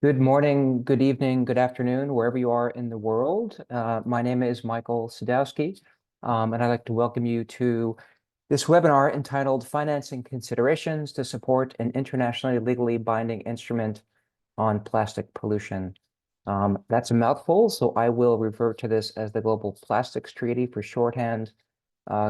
Good morning, good evening, good afternoon, wherever you are in the world. My name is Michael Sadowski, and I'd like to welcome you to this webinar entitled Financing Considerations to Support an Internationally Legally Binding Instrument on Plastic Pollution. That's a mouthful, so I will refer to this as the Global Plastics Treaty for shorthand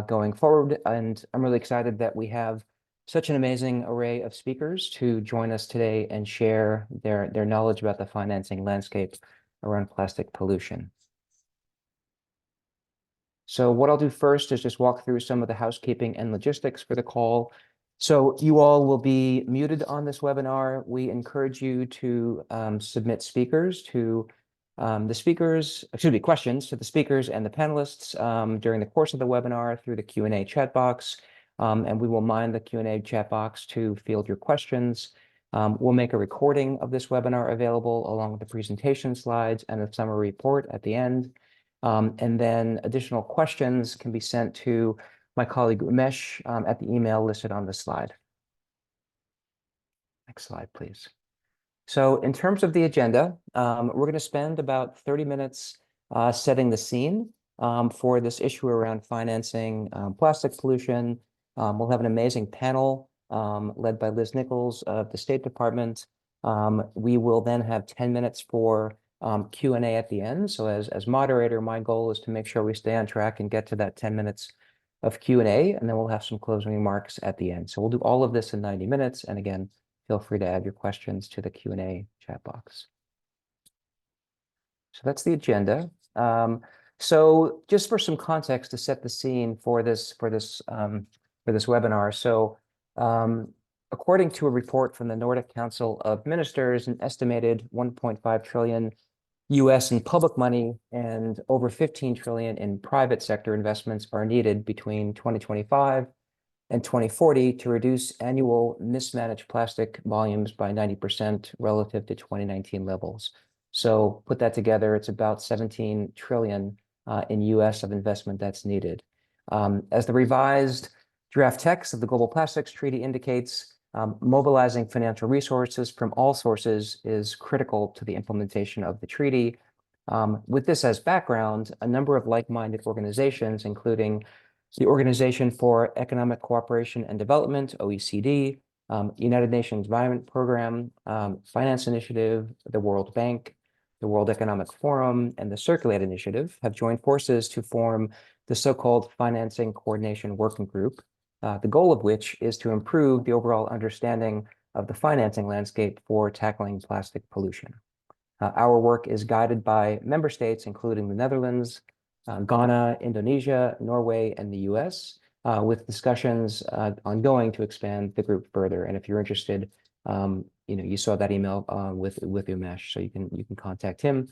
going forward. And I'm really excited that we have such an amazing array of speakers to join us today and share their knowledge about the financing landscape around plastic pollution. So what I'll do first is just walk through some of the housekeeping and logistics for the call. So you all will be muted on this webinar. We encourage you to submit questions to the speakers and the panelists during the course of the webinar through the Q&A chat box. And we will mine the Q&A chat box to field your questions. We'll make a recording of this webinar available along with the presentation slides and a summary report at the end. And then additional questions can be sent to my colleague Umesh at the email listed on the slide. Next slide, please. So in terms of the agenda, we're going to spend about 30 minutes setting the scene for this issue around financing plastic pollution. We'll have an amazing panel led by Liz Nichols of the State Department. We will then have 10 minutes for Q&A at the end. So as moderator, my goal is to make sure we stay on track and get to that 10 minutes of Q&A, and then we'll have some closing remarks at the end. So we'll do all of this in 90 minutes. And again, feel free to add your questions to the Q&A chat box. So that's the agenda. So just for some context to set the scene for this webinar. So according to a report from the Nordic Council of Ministers, an estimated 1.5 trillion US in public money and over 15 trillion in private sector investments are needed between 2025 and 2040 to reduce annual mismanaged plastic volumes by 90% relative to 2019 levels. So put that together, it's about 17 trillion in US of investment that's needed. As the revised draft text of the Global Plastics Treaty indicates, mobilizing financial resources from all sources is critical to the implementation of the treaty. With this as background, a number of like-minded organizations, including the Organization for Economic Cooperation and Development, OECD, United Nations Environment Program, Finance Initiative, the World Bank, the World Economic Forum, and the Circulate Initiative have joined forces to form the so-called Financing Coordination Working Group, the goal of which is to improve the overall understanding of the financing landscape for tackling plastic pollution. Our work is guided by member states, including the Netherlands, Ghana, Indonesia, Norway, and the US, with discussions ongoing to expand the group further. And if you're interested, you saw that email with Umesh, so you can contact him.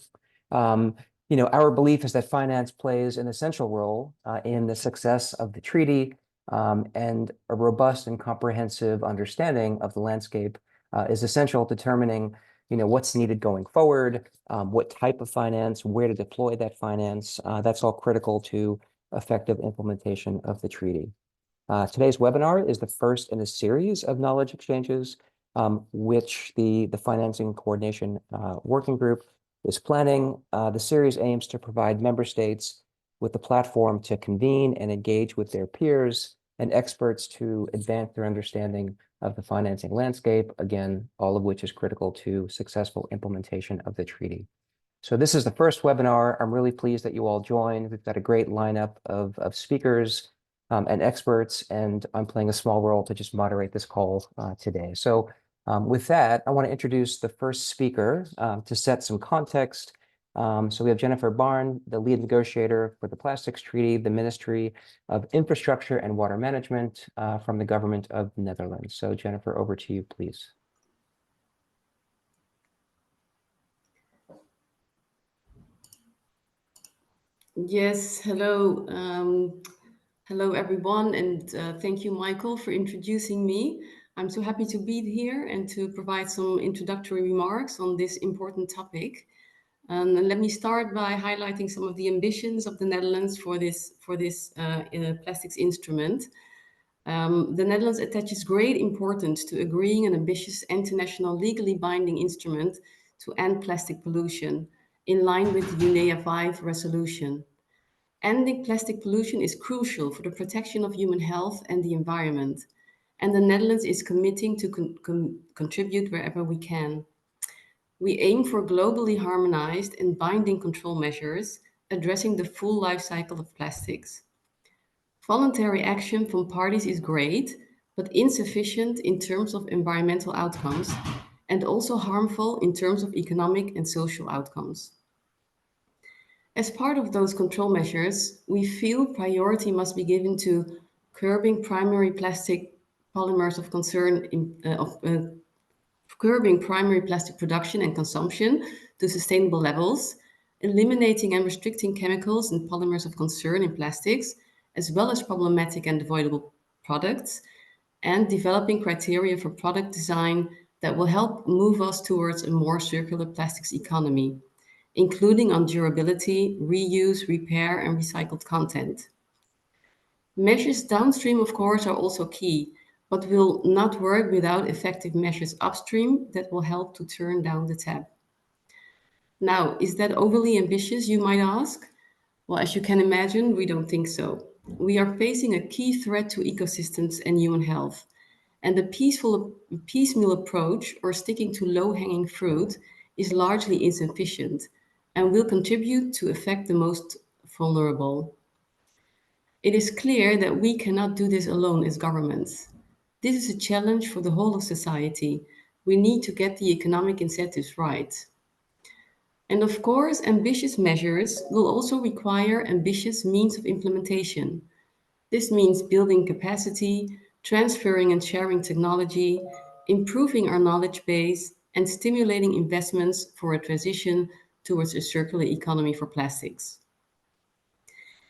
Our belief is that finance plays an essential role in the success of the treaty, and a robust and comprehensive understanding of the landscape is essential, determining what's needed going forward, what type of finance, where to deploy that finance. That's all critical to effective implementation of the treaty. Today's webinar is the first in a series of knowledge exchanges, which the Financing Coordination Working Group is planning. The series aims to provide member states with the platform to convene and engage with their peers and experts to advance their understanding of the financing landscape, again, all of which is critical to successful implementation of the treaty. So this is the first webinar. I'm really pleased that you all joined. We've got a great lineup of speakers and experts, and I'm playing a small role to just moderate this call today. So with that, I want to introduce the first speaker to set some context. So we have Jennifer Barn, the lead negotiator for the Plastics Treaty, the Ministry of Infrastructure and Water Management from the Government of the Netherlands. So Jennifer, over to you, please. Yes, hello. Hello, everyone, and thank you, Michael, for introducing me. I'm so happy to be here and to provide some introductory remarks on this important topic. And let me start by highlighting some of the ambitions of the Netherlands for this plastics instrument. The Netherlands attaches great importance to agreeing an ambitious international legally binding instrument to end plastic pollution, in line with the UNEA 5 resolution. Ending plastic pollution is crucial for the protection of human health and the environment, and the Netherlands is committing to contribute wherever we can. We aim for globally harmonized and binding control measures addressing the full life cycle of plastics. Voluntary action from parties is great, but insufficient in terms of environmental outcomes and also harmful in terms of economic and social outcomes. As part of those control measures, we feel priority must be given to curbing primary plastic polymers of concern curbing primary plastic production and consumption to sustainable levels, eliminating and restricting chemicals and polymers of concern in plastics, as well as problematic and avoidable products, and developing criteria for product design that will help move us towards a more circular plastics economy, including on durability, reuse, repair, and recycled content. Measures downstream, of course, are also key, but will not work without effective measures upstream that will help to turn down the tap. Now, is that overly ambitious, you might ask? Well, as you can imagine, we don't think so. We are facing a key threat to ecosystems and human health, and the piecemeal approach or sticking to low-hanging fruit is largely insufficient and will contribute to affect the most vulnerable. It is clear that we cannot do this alone as governments. This is a challenge for the whole of society. We need to get the economic incentives right. And of course, ambitious measures will also require ambitious means of implementation. This means building capacity, transferring and sharing technology, improving our knowledge base, and stimulating investments for a transition towards a circular economy for plastics.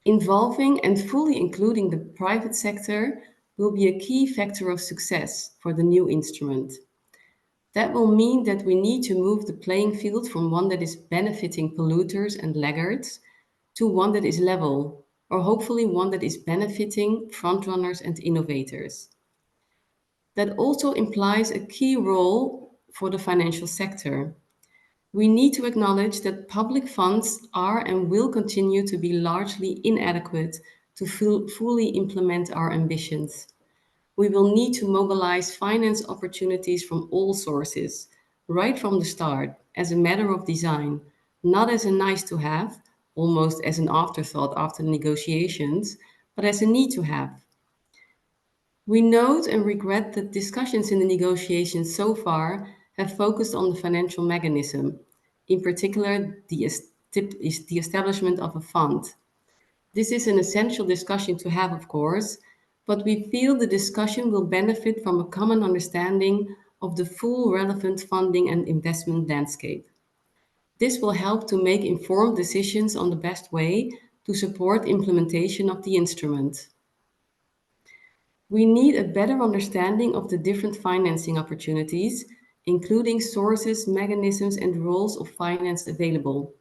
Involving and fully including the private sector will be a key factor of success for the new instrument. That will mean that we need to move the playing field from one that is benefiting polluters and laggards to one that is level, or hopefully one that is benefiting frontrunners and innovators. That also implies a key role for the financial sector. We need to acknowledge that public funds are and will continue to be largely inadequate to fully implement our ambitions. We will need to mobilize finance opportunities from all sources, right from the start, as a matter of design, not as a nice to have, almost as an afterthought after negotiations, but as a need to have. We note and regret that discussions in the negotiations so far have focused on the financial mechanism, in particular the establishment of a fund. This is an essential discussion to have, of course, but we feel the discussion will benefit from a common understanding of the full relevant funding and investment landscape. This will help to make informed decisions on the best way to support implementation of the instrument. We need a better understanding of the different financing opportunities, including sources, mechanisms, and roles of finance available.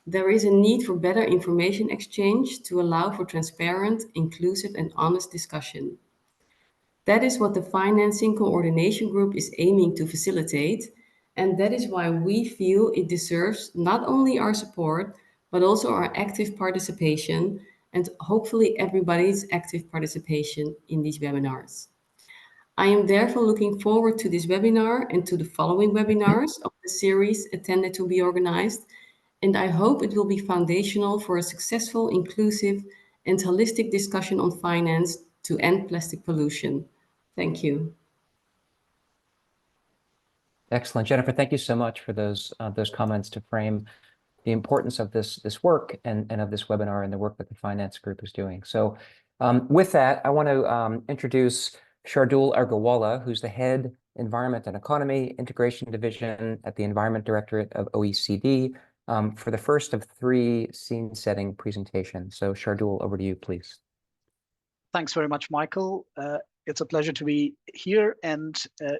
There is a need for better information exchange to allow for transparent, inclusive, and honest discussion. That is what the Financing Coordination Group is aiming to facilitate, and that is why we feel it deserves not only our support, but also our active participation, and hopefully everybody's active participation in these webinars. I am therefore looking forward to this webinar and to the following webinars of the series intended to be organized, and I hope it will be foundational for a successful, inclusive, and holistic discussion on finance to end plastic pollution. Thank you. Excellent. Jennifer, thank you so much for those comments to frame the importance of this work and of this webinar and the work that the finance group is doing. So with that, I want to introduce Shardul Agarwala, who's the head Environment and Economy Integration Division at the Environment Directorate of OECD, for the first of 3 scene-setting presentations. So Shardul, over to you, please. Thanks very much, Michael. It's a pleasure to be here and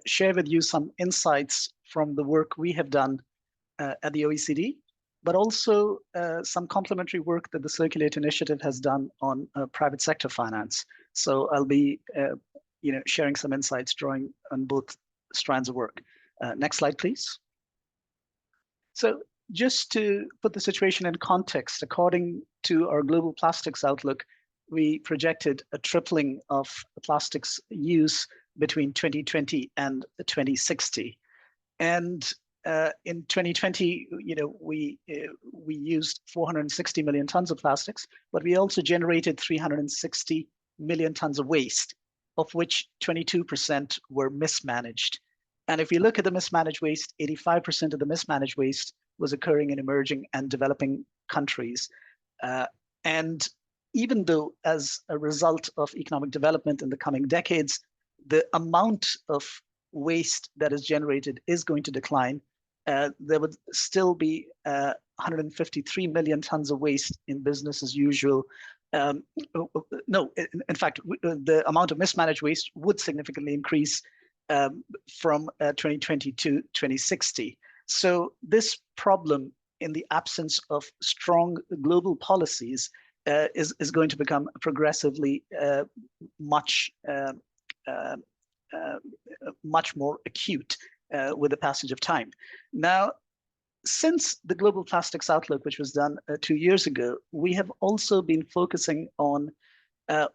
share with you some insights from the work we have done at the OECD, but also some complementary work that the Circulate Initiative has done on private sector finance. So I'll be sharing some insights drawing on both strands of work. Next slide, please. So just to put the situation in context, according to our global plastics outlook, we projected a tripling of plastics use between 2020 and 2060. And in 2020, we used 460 million tons of plastics, but we also generated 360 million tons of waste, of which 22% were mismanaged. And if you look at the mismanaged waste, 85% of the mismanaged waste was occurring in emerging and developing countries. And even though as a result of economic development in the coming decades, the amount of waste that is generated is going to decline, there would still be 153 million tons of waste in business as usual. No, in fact, the amount of mismanaged waste would significantly increase from 2020 to 2060. So this problem, in the absence of strong global policies, is going to become progressively much more acute with the passage of time. Now, since the Global Plastics Outlook, which was done 2 years ago, we have also been focusing on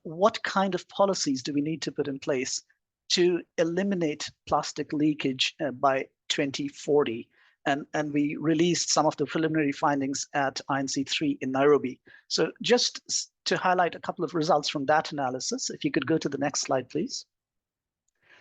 what kind of policies do we need to put in place to eliminate plastic leakage by 2040. And we released some of the preliminary findings at INC3 in Nairobi. So just to highlight a couple of results from that analysis, if you could go to the next slide, please.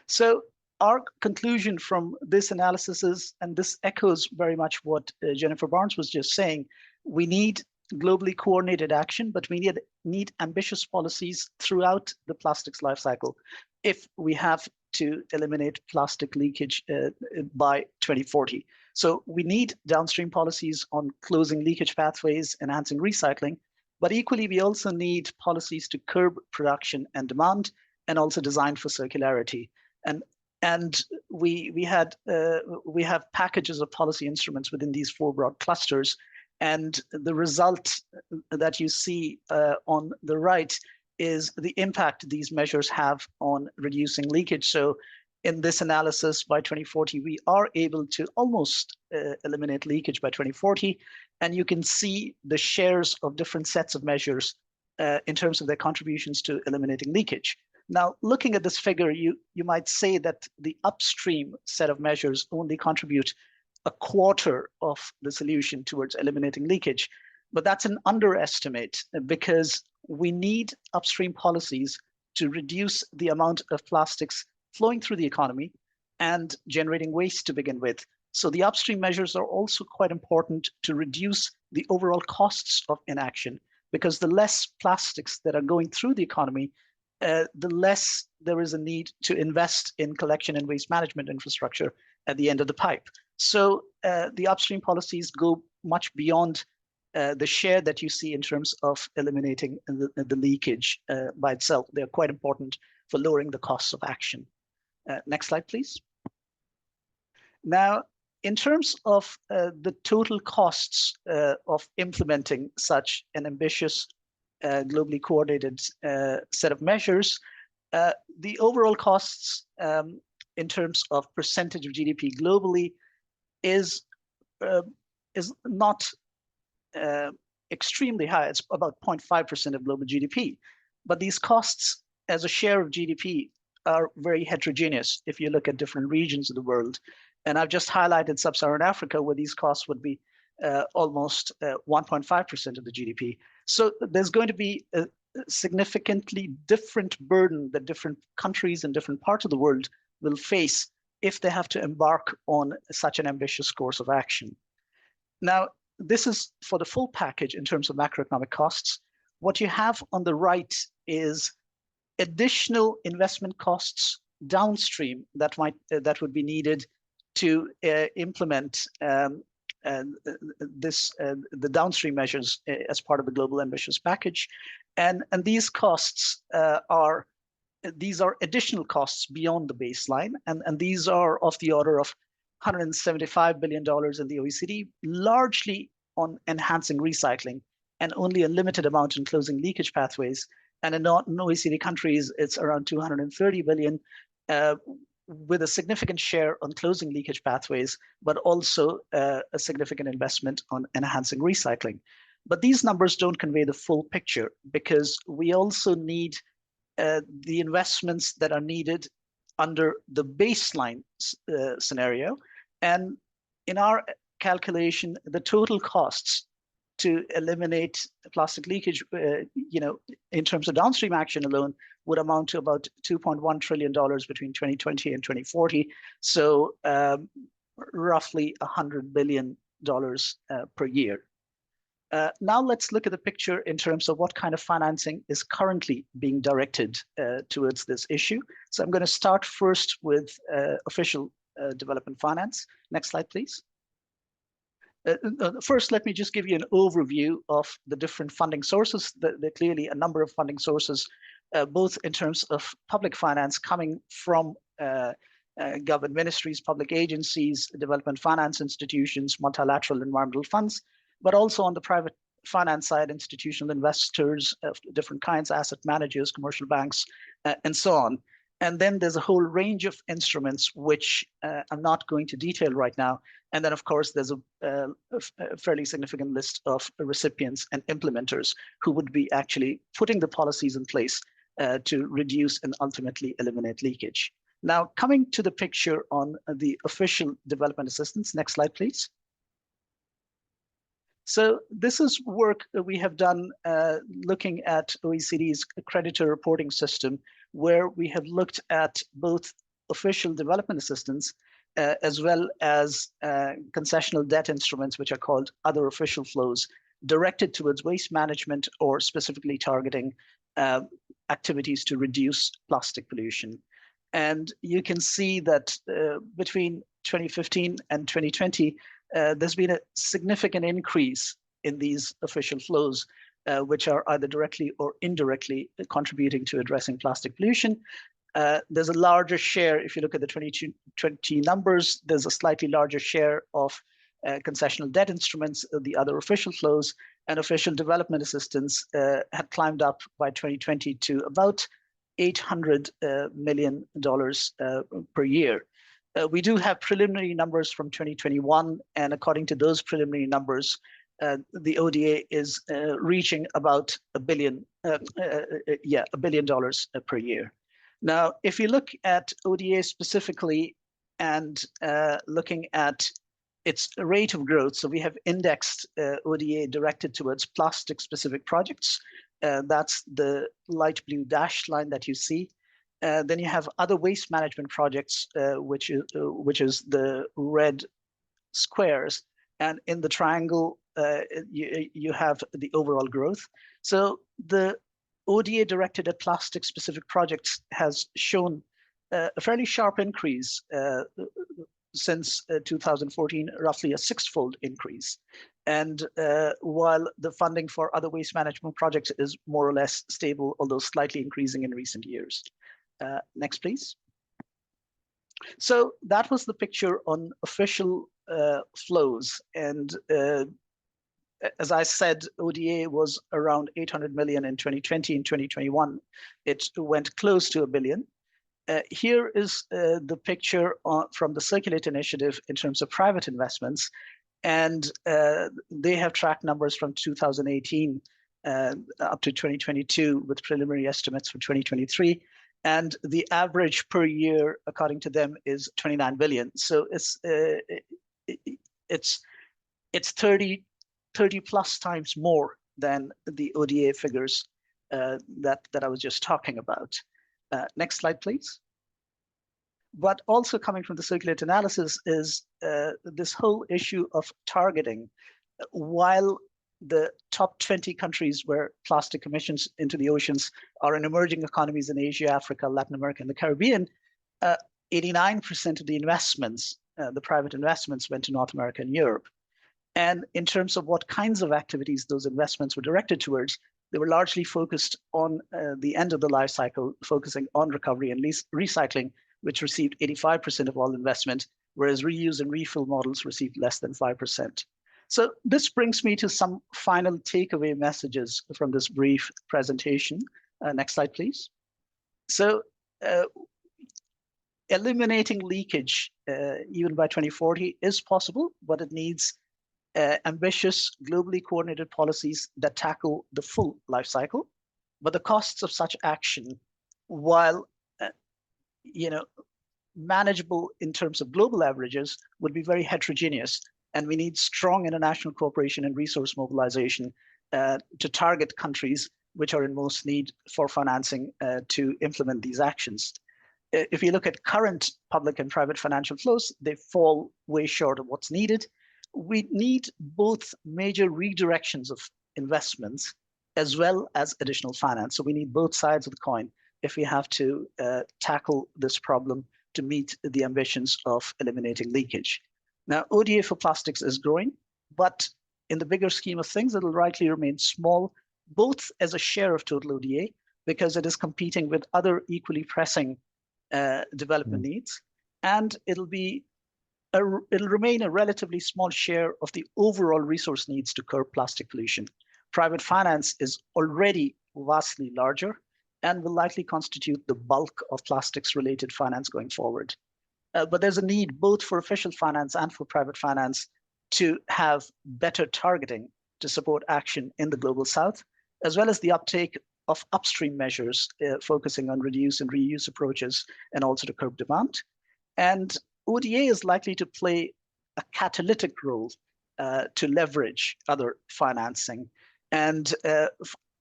So our conclusion from this analysis is, and this echoes very much what Jennifer Barnes was just saying, we need globally coordinated action, but we need ambitious policies throughout the plastics life cycle if we have to eliminate plastic leakage by 2040. So we need downstream policies on closing leakage pathways, enhancing recycling, but equally we also need policies to curb production and demand, and also design for circularity. And we have packages of policy instruments within these 4 broad clusters, and the result that you see on the right is the impact these measures have on reducing leakage. So in this analysis, by 2040, we are able to almost eliminate leakage by 2040. And you can see the shares of different sets of measures in terms of their contributions to eliminating leakage. Now, looking at this figure, you might say that the upstream set of measures only contribute a quarter of the solution towards eliminating leakage. But that's an underestimate, because we need upstream policies to reduce the amount of plastics flowing through the economy and generating waste to begin with. So the upstream measures are also quite important to reduce the overall costs of inaction, because the less plastics that are going through the economy, the less there is a need to invest in collection and waste management infrastructure at the end of the pipe. So the upstream policies go much beyond the share that you see in terms of eliminating the leakage by itself. They're quite important for lowering the costs of action. Next slide, please. Now, in terms of the total costs of implementing such an ambitious, globally coordinated set of measures, the overall costs in terms of percentage of GDP globally is not extremely high. It's about 0.5% of global GDP. But these costs as a share of GDP are very heterogeneous if you look at different regions of the world. And I've just highlighted Sub-Saharan Africa, where these costs would be almost 1.5% of the GDP. So there's going to be a significantly different burden that different countries in different parts of the world will face if they have to embark on such an ambitious course of action. Now, this is for the full package in terms of macroeconomic costs. What you have on the right is additional investment costs downstream that would be needed to implement the downstream measures as part of the global ambitious package, and these costs are additional costs beyond the baseline, and these are of the order of $175 billion in the OECD, largely on enhancing recycling, and only a limited amount in closing leakage pathways. And in non-OECD countries, it's around 230 billion, with a significant share on closing leakage pathways, but also a significant investment on enhancing recycling. But these numbers don't convey the full picture, because we also need the investments that are needed under the baseline scenario. And in our calculation, the total costs to eliminate plastic leakage, in terms of downstream action alone, would amount to about $2.1 trillion between 2020 and 2040. So roughly $100 billion per year. Now let's look at the picture in terms of what kind of financing is currently being directed towards this issue. So I'm going to start first with official development finance. Next slide, please. First, let me just give you an overview of the different funding sources. There are clearly a number of funding sources, both in terms of public finance coming from government ministries, public agencies, development finance institutions, multilateral environmental funds, but also on the private finance side, institutional investors of different kinds, asset managers, commercial banks, and so on. And then there's a whole range of instruments, which I'm not going to detail right now. And then, of course, there's a fairly significant list of recipients and implementers who would be actually putting the policies in place to reduce and ultimately eliminate leakage. Now, coming to the picture on the official development assistance. Next slide, please. So this is work that we have done looking at OECD's creditor reporting system, where we have looked at both official development assistance as well as concessional debt instruments, which are called other official flows, directed towards waste management or specifically targeting activities to reduce plastic pollution. And you can see that between 2015 and 2020, there's been a significant increase in these official flows, which are either directly or indirectly contributing to addressing plastic pollution. There's a larger share, if you look at the 2020 numbers, there's a slightly larger share of concessional debt instruments, the other official flows, and official development assistance had climbed up by 2020 to about $800 million per year. We do have preliminary numbers from 2021, and according to those preliminary numbers, the ODA is reaching about $1 billion per year. Now, if you look at ODA specifically and looking at its rate of growth, so we have indexed ODA directed towards plastic-specific projects. That's the light blue dashed line that you see. Then you have other waste management projects, which is the red squares, and in the triangle you have the overall growth. So the ODA directed at plastic specific projects has shown a fairly sharp increase since 2014, roughly a six-fold increase. And while the funding for other waste management projects is more or less stable, although slightly increasing in recent years. Next, please. So that was the picture on official flows. And as I said, ODA was around 800 million in 2020. In 2021, it went close to $1 billion. Here is the picture from the Circulate initiative in terms of private investments. And they have tracked numbers from 2018 up to 2022 with preliminary estimates for 2023. And the average per year, according to them, is 29 billion. So it's 30 plus times more than the ODA figures that I was just talking about. Next slide, please. But also coming from the Circulate analysis is this whole issue of targeting. While the top 20 countries where plastic emissions into the oceans are in emerging economies in Asia, Africa, Latin America, and the Caribbean, 89% of the investments, the private investments, went to North America and Europe. And in terms of what kinds of activities those investments were directed towards, they were largely focused on the end of the life cycle, focusing on recovery and recycling, which received 85% of all investment, whereas reuse and refill models received less than 5%. So this brings me to some final takeaway messages from this brief presentation. Next slide, please. So eliminating leakage even by 2040 is possible, but it needs ambitious, globally coordinated policies that tackle the full life cycle. But the costs of such action, while manageable in terms of global averages, would be very heterogeneous. And we need strong international cooperation and resource mobilization to target countries which are in most need for financing to implement these actions. If you look at current public and private financial flows, they fall way short of what's needed. We need both major redirections of investments as well as additional finance. So we need both sides of the coin if we have to tackle this problem to meet the ambitions of eliminating leakage. Now, ODA for plastics is growing, but in the bigger scheme of things, it'll likely remain small, both as a share of total ODA, because it is competing with other equally pressing development needs, and it'll remain a relatively small share of the overall resource needs to curb plastic pollution. Private finance is already vastly larger and will likely constitute the bulk of plastics-related finance going forward. But there's a need both for official finance and for private finance to have better targeting to support action in the global south, as well as the uptake of upstream measures focusing on reduce and reuse approaches and also to curb demand. And ODA is likely to play a catalytic role to leverage other financing. And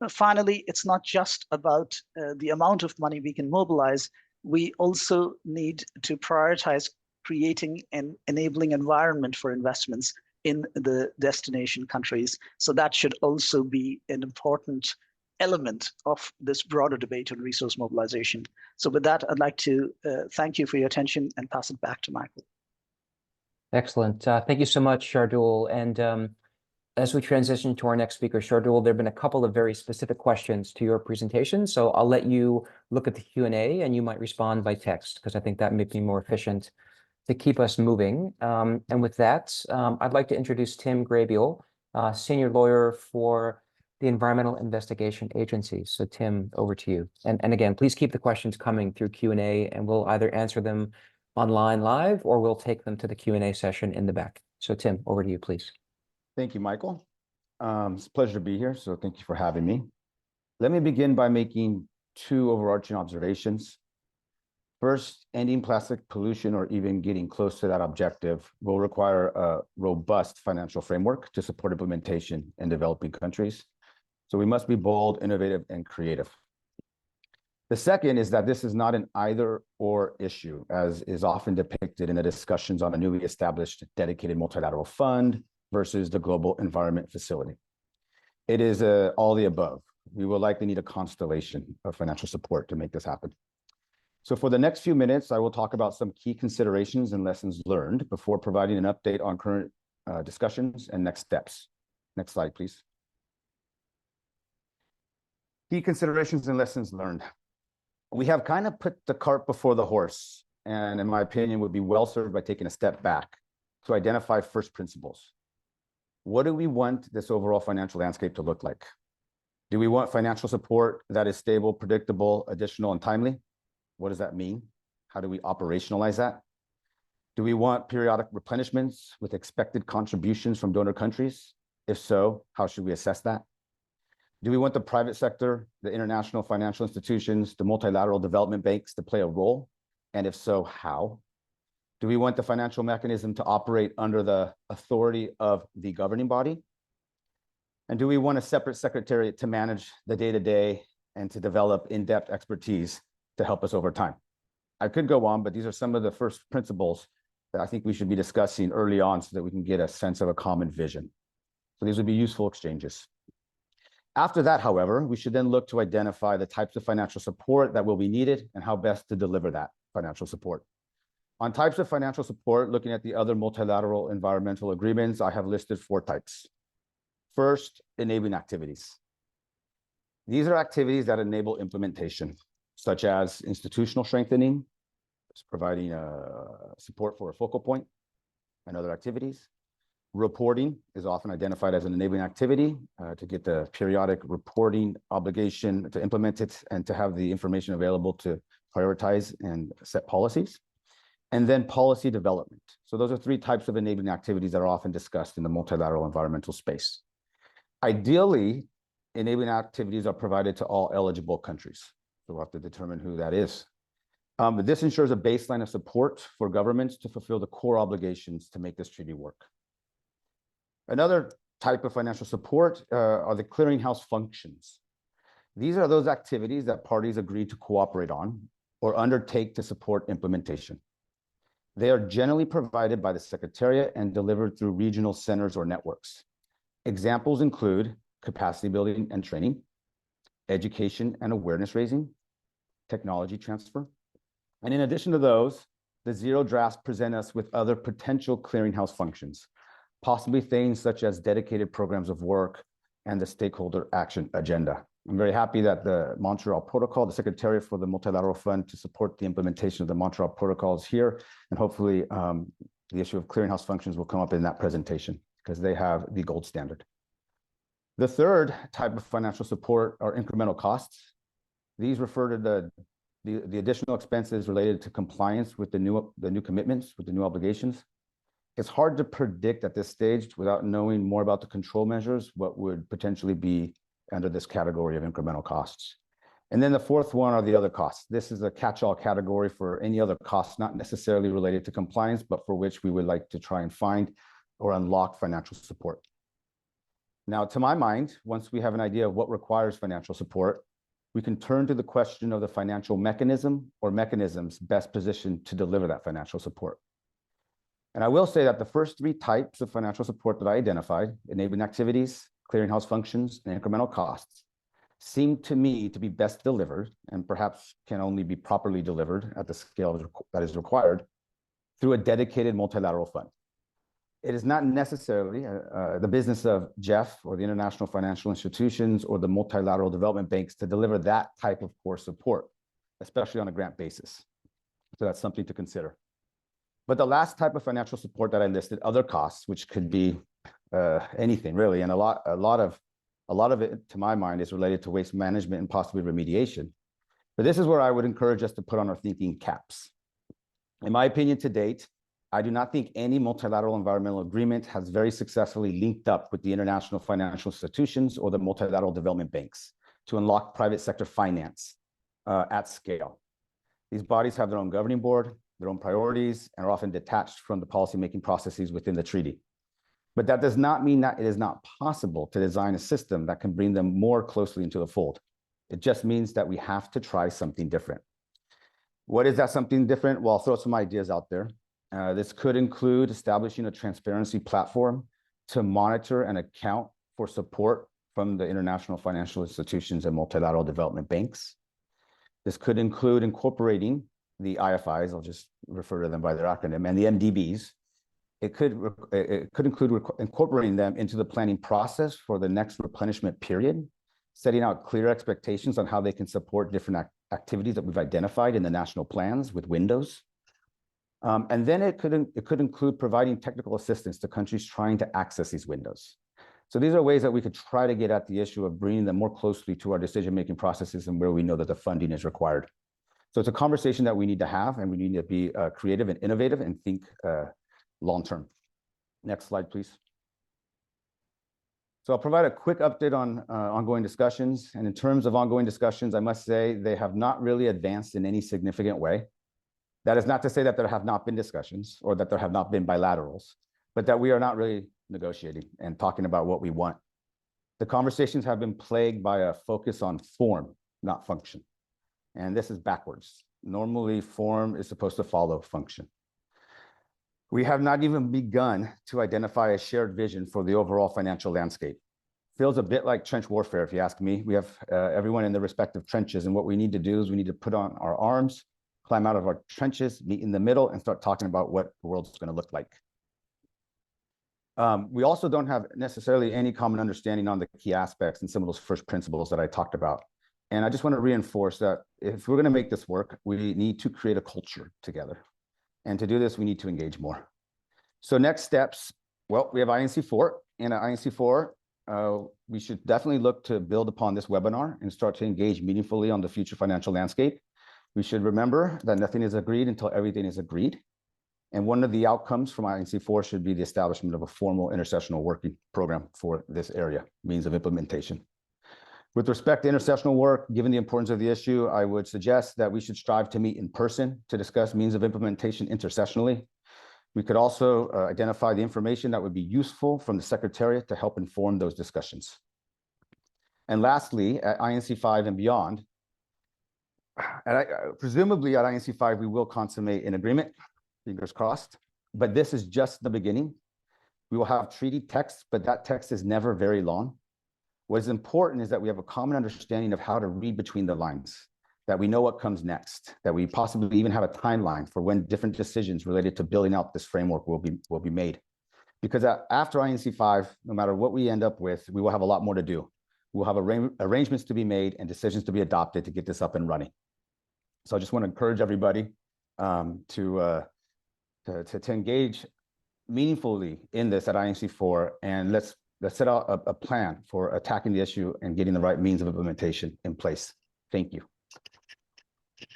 finally, it's not just about the amount of money we can mobilize. We also need to prioritize creating an enabling environment for investments in the destination countries. So that should also be an important element of this broader debate on resource mobilization. So with that, I'd like to thank you for your attention and pass it back to Michael. Excellent. Thank you so much, Shardul. And as we transition to our next speaker, Shardul, there have been a couple of very specific questions to your presentation. So I'll let you look at the Q&A and you might respond by text, because I think that may be more efficient to keep us moving. And with that, I'd like to introduce Tim Graybiel, senior lawyer for the Environmental Investigation Agency. So Tim, over to you. And again, please keep the questions coming through Q&A, and we'll either answer them online live or we'll take them to the Q&A session in the back. So Tim, over to you, please. Thank you, Michael. It's a pleasure to be here, so thank you for having me. Let me begin by making two overarching observations. First, ending plastic pollution or even getting close to that objective will require a robust financial framework to support implementation in developing countries. So we must be bold, innovative, and creative. The second is that this is not an either-or issue, as is often depicted in the discussions on a newly established dedicated multilateral fund versus the Global Environment Facility. It is all the above. We will likely need a constellation of financial support to make this happen. So for the next few minutes, I will talk about some key considerations and lessons learned before providing an update on current discussions and next steps. Next slide, please. Key considerations and lessons learned. We have kind of put the cart before the horse, and in my opinion, would be well served by taking a step back to identify first principles. What do we want this overall financial landscape to look like? Do we want financial support that is stable, predictable, additional, and timely? What does that mean? How do we operationalize that? Do we want periodic replenishments with expected contributions from donor countries? If so, how should we assess that? Do we want the private sector, the international financial institutions, the multilateral development banks to play a role? And if so, how? Do we want the financial mechanism to operate under the authority of the governing body? And do we want a separate secretariat to manage the day-to-day and to develop in-depth expertise to help us over time? I could go on, but these are some of the first principles that I think we should be discussing early on so that we can get a sense of a common vision. So these would be useful exchanges. After that, however, we should then look to identify the types of financial support that will be needed and how best to deliver that financial support. On types of financial support, looking at the other multilateral environmental agreements, I have listed 4 types. First, enabling activities. These are activities that enable implementation, such as institutional strengthening, providing support for a focal point, and other activities. Reporting is often identified as an enabling activity to get the periodic reporting obligation to implement it and to have the information available to prioritize and set policies. and then policy development. So those are three types of enabling activities that are often discussed in the multilateral environmental space. Ideally, enabling activities are provided to all eligible countries. So we'll have to determine who that is. But this ensures a baseline of support for governments to fulfill the core obligations to make this treaty work. Another type of financial support are the clearinghouse functions. These are those activities that parties agree to cooperate on or undertake to support implementation. They are generally provided by the Secretariat and delivered through regional centers or networks. Examples include capacity building and training, education and awareness raising, technology transfer. And in addition to those, the zero drafts present us with other potential clearinghouse functions, possibly things such as dedicated programs of work and the stakeholder action agenda. I'm very happy that the Montreal Protocol, the Secretariat for the Multilateral Fund to support the implementation of the Montreal Protocol is here, and hopefully the issue of clearinghouse functions will come up in that presentation because they have the gold standard. The third type of financial support are incremental costs. These refer to the additional expenses related to compliance with the new commitments, with the new obligations. It's hard to predict at this stage without knowing more about the control measures, what would potentially be under this category of incremental costs. And then the fourth one are the other costs. This is a catch-all category for any other costs, not necessarily related to compliance, but for which we would like to try and find or unlock financial support. Now, to my mind, once we have an idea of what requires financial support, we can turn to the question of the financial mechanism or mechanisms best positioned to deliver that financial support. And I will say that the first three types of financial support that I identified, enabling activities, clearinghouse functions, and incremental costs, seem to me to be best delivered and perhaps can only be properly delivered at the scale that is required through a dedicated multilateral fund. It is not necessarily the business of Jeff or the international financial institutions or the multilateral development banks to deliver that type of core support, especially on a grant basis. So that's something to consider. But the last type of financial support that I listed, other costs, which could be anything really, and a lot of it, to my mind, is related to waste management and possibly remediation. But this is where I would encourage us to put on our thinking caps. In my opinion, to date, I do not think any multilateral environmental agreement has very successfully linked up with the international financial institutions or the multilateral development banks to unlock private sector finance at scale. These bodies have their own governing board, their own priorities, and are often detached from the policymaking processes within the treaty. But that does not mean that it is not possible to design a system that can bring them more closely into the fold. It just means that we have to try something different. What is that something different? Well, I'll throw some ideas out there. This could include establishing a transparency platform to monitor and account for support from the international financial institutions and multilateral development banks. This could include incorporating the IFIs, I'll just refer to them by their acronym, and the MDBs. It could include incorporating them into the planning process for the next replenishment period, setting out clear expectations on how they can support different activities that we've identified in the national plans with windows. And then it could include providing technical assistance to countries trying to access these windows. So these are ways that we could try to get at the issue of bringing them more closely to our decision-making processes and where we know that the funding is required. So it's a conversation that we need to have, and we need to be creative and innovative and think long-term. Next slide, please. So I'll provide a quick update on ongoing discussions. And in terms of ongoing discussions, I must say they have not really advanced in any significant way. That is not to say that there have not been discussions or that there have not been bilaterals, but that we are not really negotiating and talking about what we want. The conversations have been plagued by a focus on form, not function. And this is backwards. Normally, form is supposed to follow function. We have not even begun to identify a shared vision for the overall financial landscape. Feels a bit like trench warfare, if you ask me. We have everyone in their respective trenches, and what we need to do is we need to put on our arms, climb out of our trenches, meet in the middle, and start talking about what the world's going to look like. We also don't have necessarily any common understanding on the key aspects and some of those first principles that I talked about. And I just want to reinforce that if we're going to make this work, we need to create a culture together. And to do this, we need to engage more. So next steps, well, we have INC4. And at INC4, we should definitely look to build upon this webinar and start to engage meaningfully on the future financial landscape. We should remember that nothing is agreed until everything is agreed. And one of the outcomes from INC4 should be the establishment of a formal intersessional working program for this area, means of implementation. With respect to intersessional work, given the importance of the issue, I would suggest that we should strive to meet in person to discuss means of implementation intersessionally. We could also identify the information that would be useful from the Secretariat to help inform those discussions. And lastly, at INC5 and beyond, presumably at INC5, we will consummate an agreement, fingers crossed, but this is just the beginning. We will have treaty text, but that text is never very long. What is important is that we have a common understanding of how to read between the lines, that we know what comes next, that we possibly even have a timeline for when different decisions related to building out this framework will be made. Because after INC5, no matter what we end up with, we will have a lot more to do. We'll have arrangements to be made and decisions to be adopted to get this up and running. So I just want to encourage everybody to engage meaningfully in this at INC4, and let's set out a plan for attacking the issue and getting the right means of implementation in place. Thank you.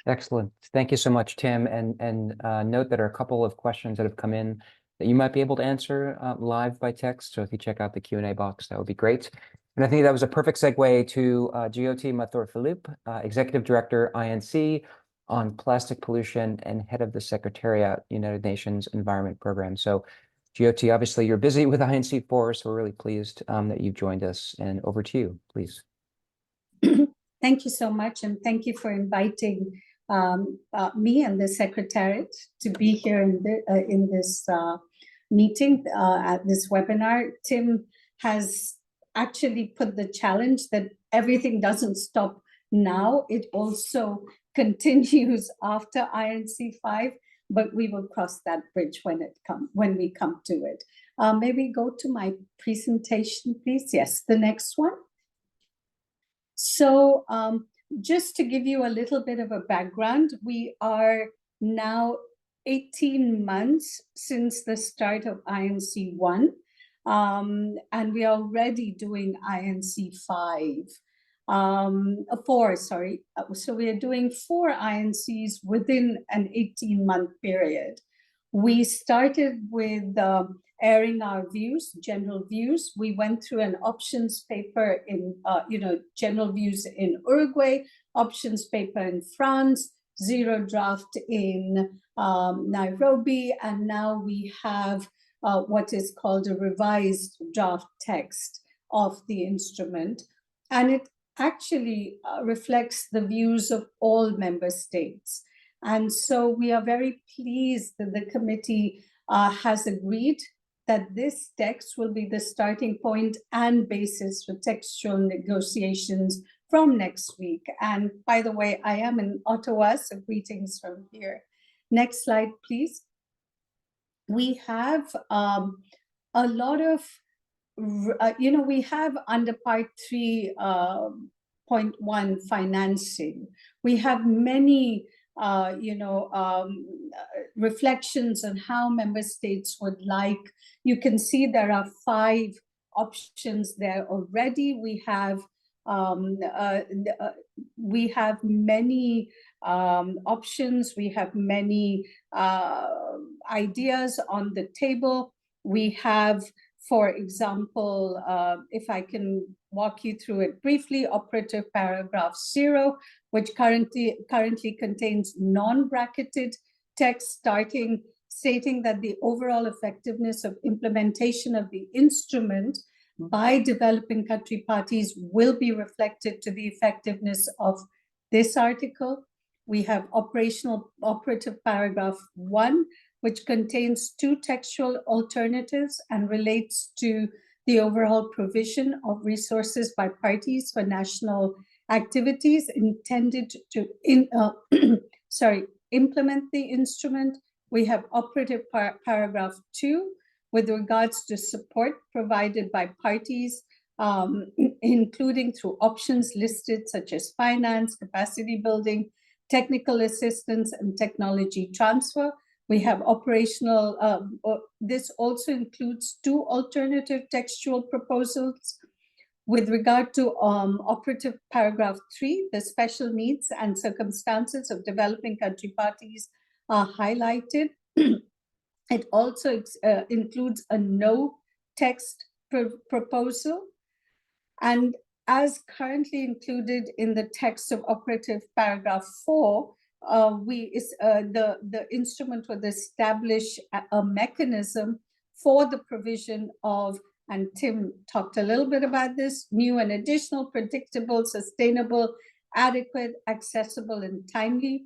Excellent. Thank you so much, Tim. And note that there are a couple of questions that have come in that you might be able to answer live by text. So if you check out the Q&A box, that would be great. And I think that was a perfect segue to Jyoti Mathur-Philippe, Executive Director, INC, on plastic pollution and head of the Secretariat, United Nations Environment Program. So Jyoti, obviously you're busy with INC4, so we're really pleased that you've joined us. And over to you, please. Thank you so much, and thank you for inviting me and the Secretariat to be here in this meeting, at this webinar. Tim has actually put the challenge that everything doesn't stop now. It also continues after INC5, but we will cross that bridge when we come to it. Maybe go to my presentation, please. Yes, the next one. So just to give you a little bit of a background, we are now 18 months since the start of INC1, and we are already doing INC4, sorry. So we are doing 4 INCs within an 18-month period. We started with airing our views, general views. We went through an options paper in, general views in Uruguay, options paper in France, zero draft in Nairobi, and now we have what is called a revised draft text of the instrument. And it actually reflects the views of all member states. And so we are very pleased that the committee has agreed that this text will be the starting point and basis for textual negotiations from next week. And by the way, I am in Ottawa, so greetings from here. Next slide, please. We have a lot of, we have under part 3.1 financing. We have many reflections on how member states would like. You can see there are 5 options there already. We have many options. We have many ideas on the table. We have, for example, if I can walk you through it briefly, operative paragraph 0, which currently contains non-bracketed text stating that the overall effectiveness of implementation of the instrument by developing country parties will be reflected to the effectiveness of this article. We have operative paragraph 1, which contains 2 textual alternatives and relates to the overall provision of resources by parties for national activities intended to implement the instrument. We have operative paragraph 2 with regards to support provided by parties, including through options listed such as finance, capacity building, technical assistance, and technology transfer. We have operational, this also includes 2 alternative textual proposals. With regard to operative paragraph 3, the special needs and circumstances of developing country parties are highlighted. It also includes a no text proposal. And as currently included in the text of operative paragraph 4, the instrument would establish a mechanism for the provision of, and Tim talked a little bit about this, new and additional, predictable, sustainable, adequate, accessible, and timely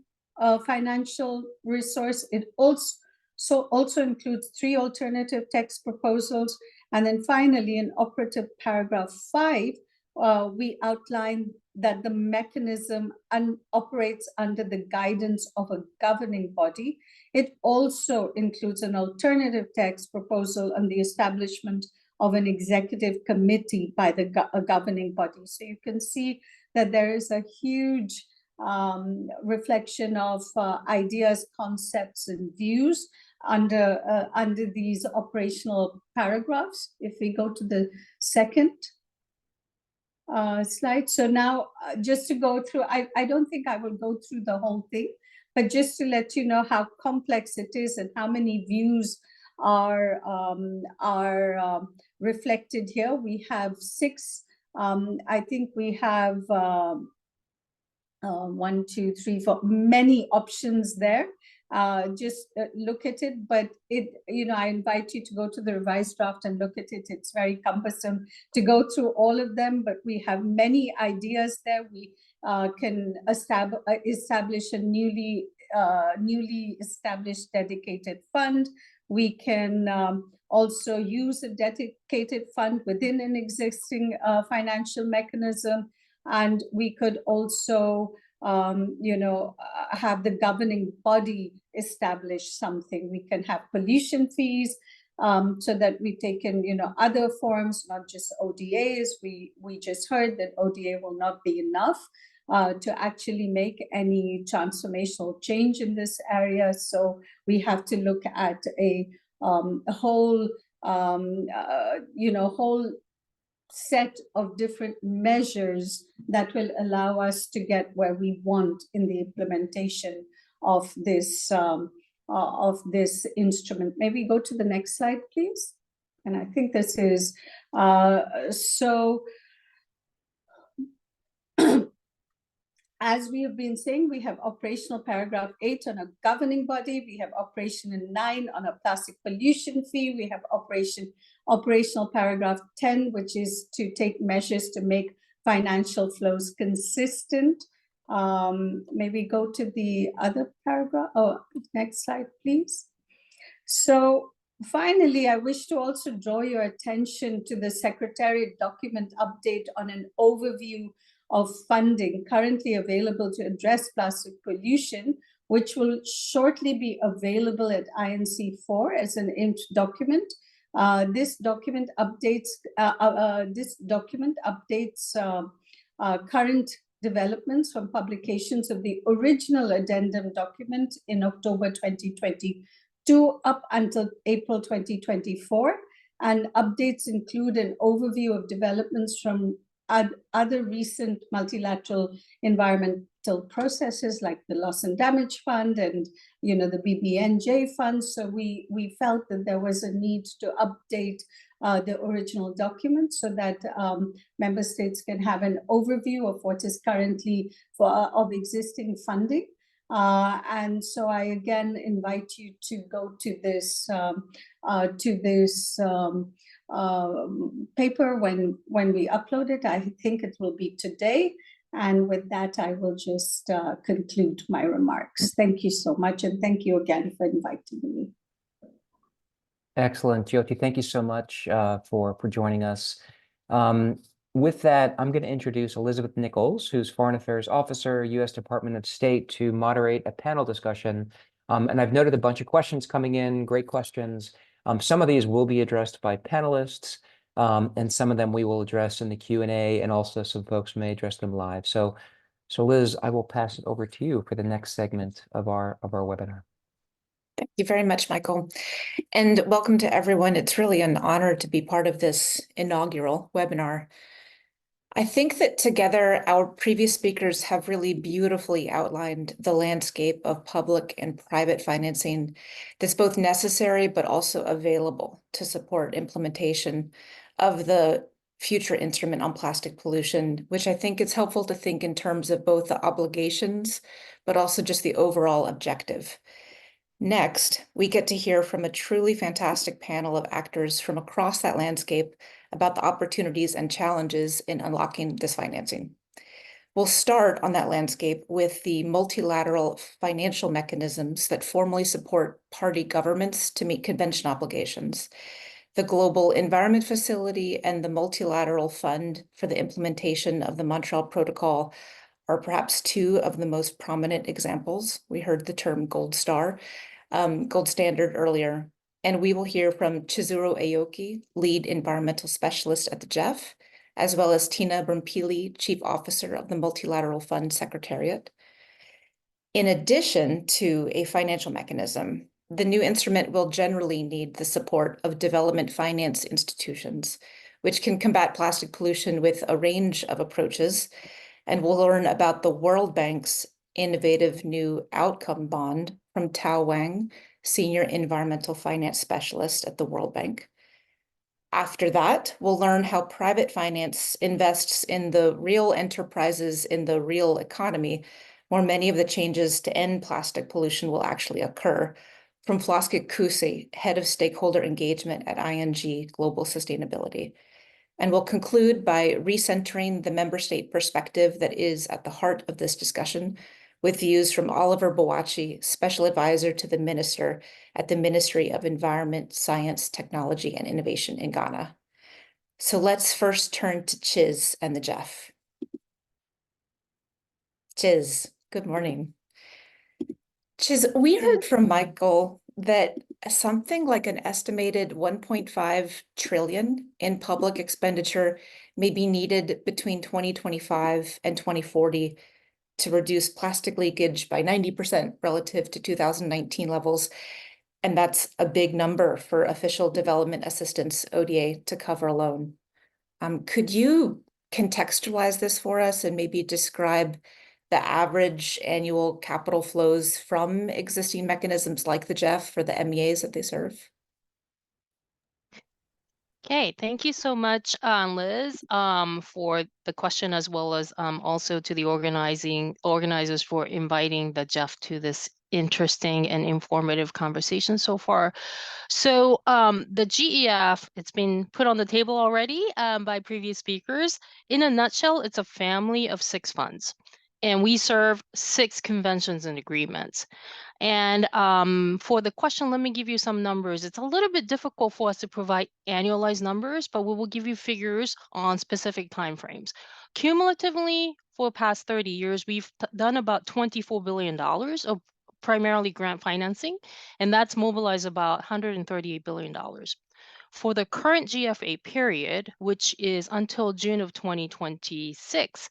financial resource. It also includes 3 alternative text proposals. And then finally, in operative paragraph 5, we outline that the mechanism operates under the guidance of a governing body. It also includes an alternative text proposal on the establishment of an executive committee by the governing body. So you can see that there is a huge reflection of ideas, concepts, and views under these operational paragraphs. If we go to the second slide. So now just to go through, I don't think I will go through the whole thing, but just to let you know how complex it is and how many views are reflected here. We have 6, I think we have 1, 2, 3, 4, many options there. Just look at it, but I invite you to go to the revised draft and look at it. It's very cumbersome to go through all of them, but we have many ideas there. We can establish a newly established dedicated fund. We can also use a dedicated fund within an existing financial mechanism, and we could also have the governing body establish something. We can have pollution fees, so that we take in, other forms, not just ODAs. We just heard that ODA will not be enough to actually make any transformational change in this area. So we have to look at a whole set of different measures that will allow us to get where we want in the implementation of this instrument. Maybe go to the next slide, please. And I think this is so. As we have been saying, we have operational paragraph 8 on a governing body. We have operation 9 on a plastic pollution fee. We have operational paragraph 10, which is to take measures to make financial flows consistent. Maybe go to the other paragraph. Oh, next slide, please. So finally, I wish to also draw your attention to the Secretariat document update on an overview of funding currently available to address plastic pollution, which will shortly be available at INC4 as an INT document. This document updates current developments from publications of the original addendum document in October 2022 up until April 2024, and updates include an overview of developments from other recent multilateral environmental processes like the Loss and Damage Fund and the BBNJ Fund. So we felt that there was a need to update the original document so that member states can have an overview of what is currently of existing funding. And so I again invite you to go to this paper when we upload it. I think it will be today. And with that, I will just conclude my remarks. Thank you so much. And thank you again for inviting me. Excellent, Jyoti. Thank you so much for joining us. With that, I'm going to introduce Elizabeth Nichols, who's Foreign Affairs Officer, U.S. Department of State, to moderate a panel discussion. And I've noted a bunch of questions coming in, great questions. Some of these will be addressed by panelists, and some of them we will address in the Q&A, and also some folks may address them live. So Liz, I will pass it over to you for the next segment of our webinar. Thank you very much, Michael. And welcome to everyone. It's really an honor to be part of this inaugural webinar. I think that together our previous speakers have really beautifully outlined the landscape of public and private financing that's both necessary but also available to support implementation of the future instrument on plastic pollution, which I think it's helpful to think in terms of both the obligations, but also just the overall objective. Next, we get to hear from a truly fantastic panel of actors from across that landscape about the opportunities and challenges in unlocking this financing. We'll start on that landscape with the multilateral financial mechanisms that formally support party governments to meet convention obligations, the Global Environment Facility and the Multilateral Fund for the implementation of the Montreal Protocol are perhaps two of the most prominent examples. We heard the term gold standard earlier. And we will hear from Chizuru Aoki, Lead Environmental Specialist at the GEF, as well as Tina Brunpili, Chief Officer of the Multilateral Fund Secretariat. In addition to a financial mechanism, the new instrument will generally need the support of development finance institutions, which can combat plastic pollution with a range of approaches. And we'll learn about the World Bank's innovative new outcome bond from Tao Wang, Senior Environmental Finance Specialist at the World Bank. After that, we'll learn how private finance invests in the real enterprises in the real economy, where many of the changes to end plastic pollution will actually occur, from Floskit Kusi, Head of Stakeholder Engagement at ING Global Sustainability. And we'll conclude by recentering the member state perspective that is at the heart of this discussion, with views from Oliver Boachi, Special Advisor to the Minister at the Ministry of Environment, Science, Technology, and Innovation in Ghana. So let's first turn to Chiz and the GEF. Chiz, good morning. Chiz, we heard from Michael that something like an estimated 1.5 trillion in public expenditure may be needed between 2025 and 2040 to reduce plastic leakage by 90% relative to 2019 levels. And that's a big number for official development assistance, ODA, to cover alone. Could you contextualize this for us and maybe describe the average annual capital flows from existing mechanisms like the GEF for the MEAs that they serve? Okay, thank you so much, Liz, for the question, as well as also to the organizers for inviting the GEF to this interesting and informative conversation so far. So the GEF, it's been put on the table already by previous speakers. In a nutshell, it's a family of 6 funds, and we serve 6 conventions and agreements. And for the question, let me give you some numbers. It's a little bit difficult for us to provide annualized numbers, but we will give you figures on specific timeframes. Cumulatively, for the past 30 years, we've done about $24 billion of primarily grant financing, and that's mobilized about $138 billion. For the current GFA period, which is until June of 2026,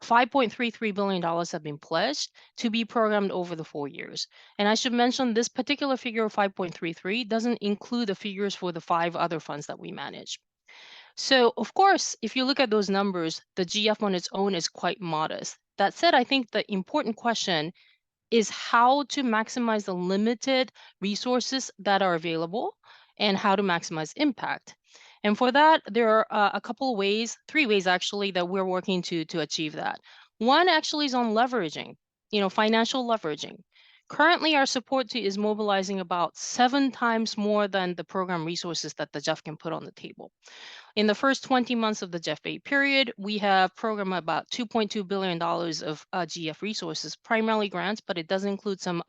$5.33 billion have been pledged to be programmed over the 4 years. And I should mention this particular figure of 5.33 doesn't include the figures for the 5 other funds that we manage. So of course, if you look at those numbers, the GF on its own is quite modest. That said, I think the important question is how to maximize the limited resources that are available and how to maximize impact. And for that, there are a couple of ways, 3 ways actually, that we're working to achieve that. One actually is on leveraging, financial leveraging. Currently, our support is mobilizing about 7 times more than the program resources that the GEF can put on the table. In the first 20 months of the GEF-8 period, we have programmed about $2.2 billion of GF resources, primarily grants, but it does include some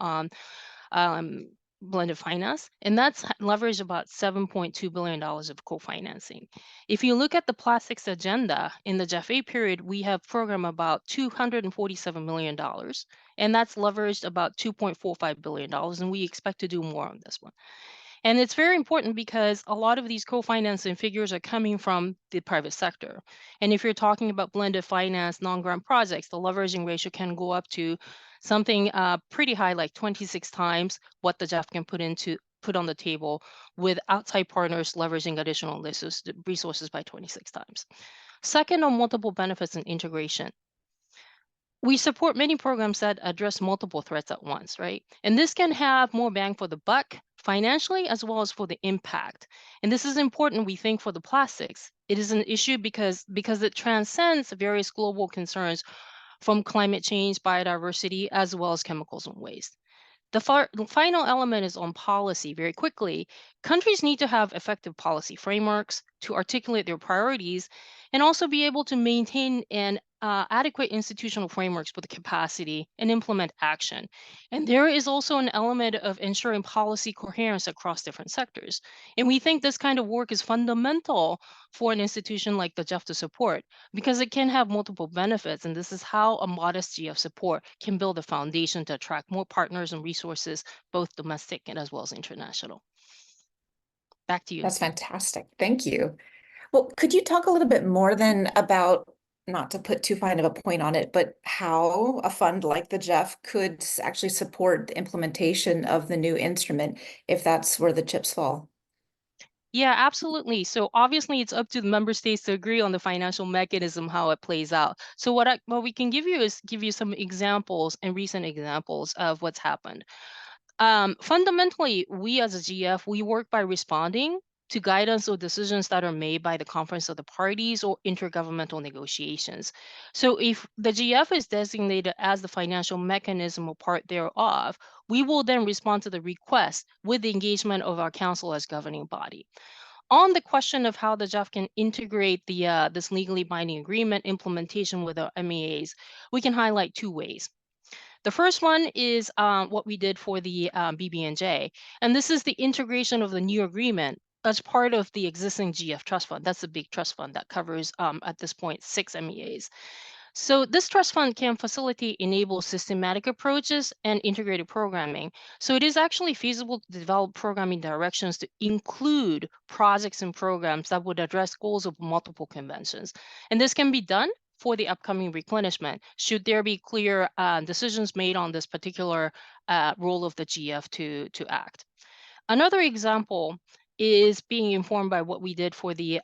blended finance, and that's leveraged about $7.2 billion of co-financing. If you look at the plastics agenda in the GEF-8 period, we have programmed about $247 million, and that's leveraged about $2.45 billion, and we expect to do more on this one. And it's very important because a lot of these co-financing figures are coming from the private sector. And if you're talking about blended finance, non-grant projects, the leveraging ratio can go up to something pretty high, like 26 times what the GEF can put on the table, with outside partners leveraging additional resources by 26 times. Second, on multiple benefits and integration. We support many programs that address multiple threats at once, right? And this can have more bang for the buck financially as well as for the impact. And this is important, we think, for the plastics. It is an issue because it transcends various global concerns from climate change, biodiversity, as well as chemicals and waste. The final element is on policy. Very quickly, countries need to have effective policy frameworks to articulate their priorities and also be able to maintain an adequate institutional frameworks with the capacity and implement action. And there is also an element of ensuring policy coherence across different sectors. And we think this kind of work is fundamental for an institution like the GEF to support because it can have multiple benefits. And this is how a modest GF support can build a foundation to attract more partners and resources, both domestic and as well as international. Back to you. That's fantastic. Thank you. Well, could you talk a little bit more then about, not to put too fine of a point on it, but how a fund like the GEF could actually support the implementation of the new instrument if that's where the chips fall? Yeah, absolutely. So obviously it's up to the member states to agree on the financial mechanism, how it plays out. So what we can give you is give you some examples and recent examples of what's happened. Fundamentally, we as a GF, we work by responding to guidance or decisions that are made by the Conference of the Parties or intergovernmental negotiations. So if the GF is designated as the financial mechanism or part thereof, we will then respond to the request with the engagement of our council as governing body. On the question of how the GEF can integrate the this legally binding agreement implementation with our MEAs, we can highlight two ways. The first one is what we did for the BB&J, and this is the integration of the new agreement as part of the existing GF trust fund. That's a big trust fund that covers, at this point, 6 MEAs. So this trust fund can facilitate, enable systematic approaches and integrated programming. So it is actually feasible to develop programming directions to include projects and programs that would address goals of multiple conventions. And this can be done for the upcoming replenishment, should there be clear decisions made on this particular role of the GF to act. Another example is being informed by what we did for the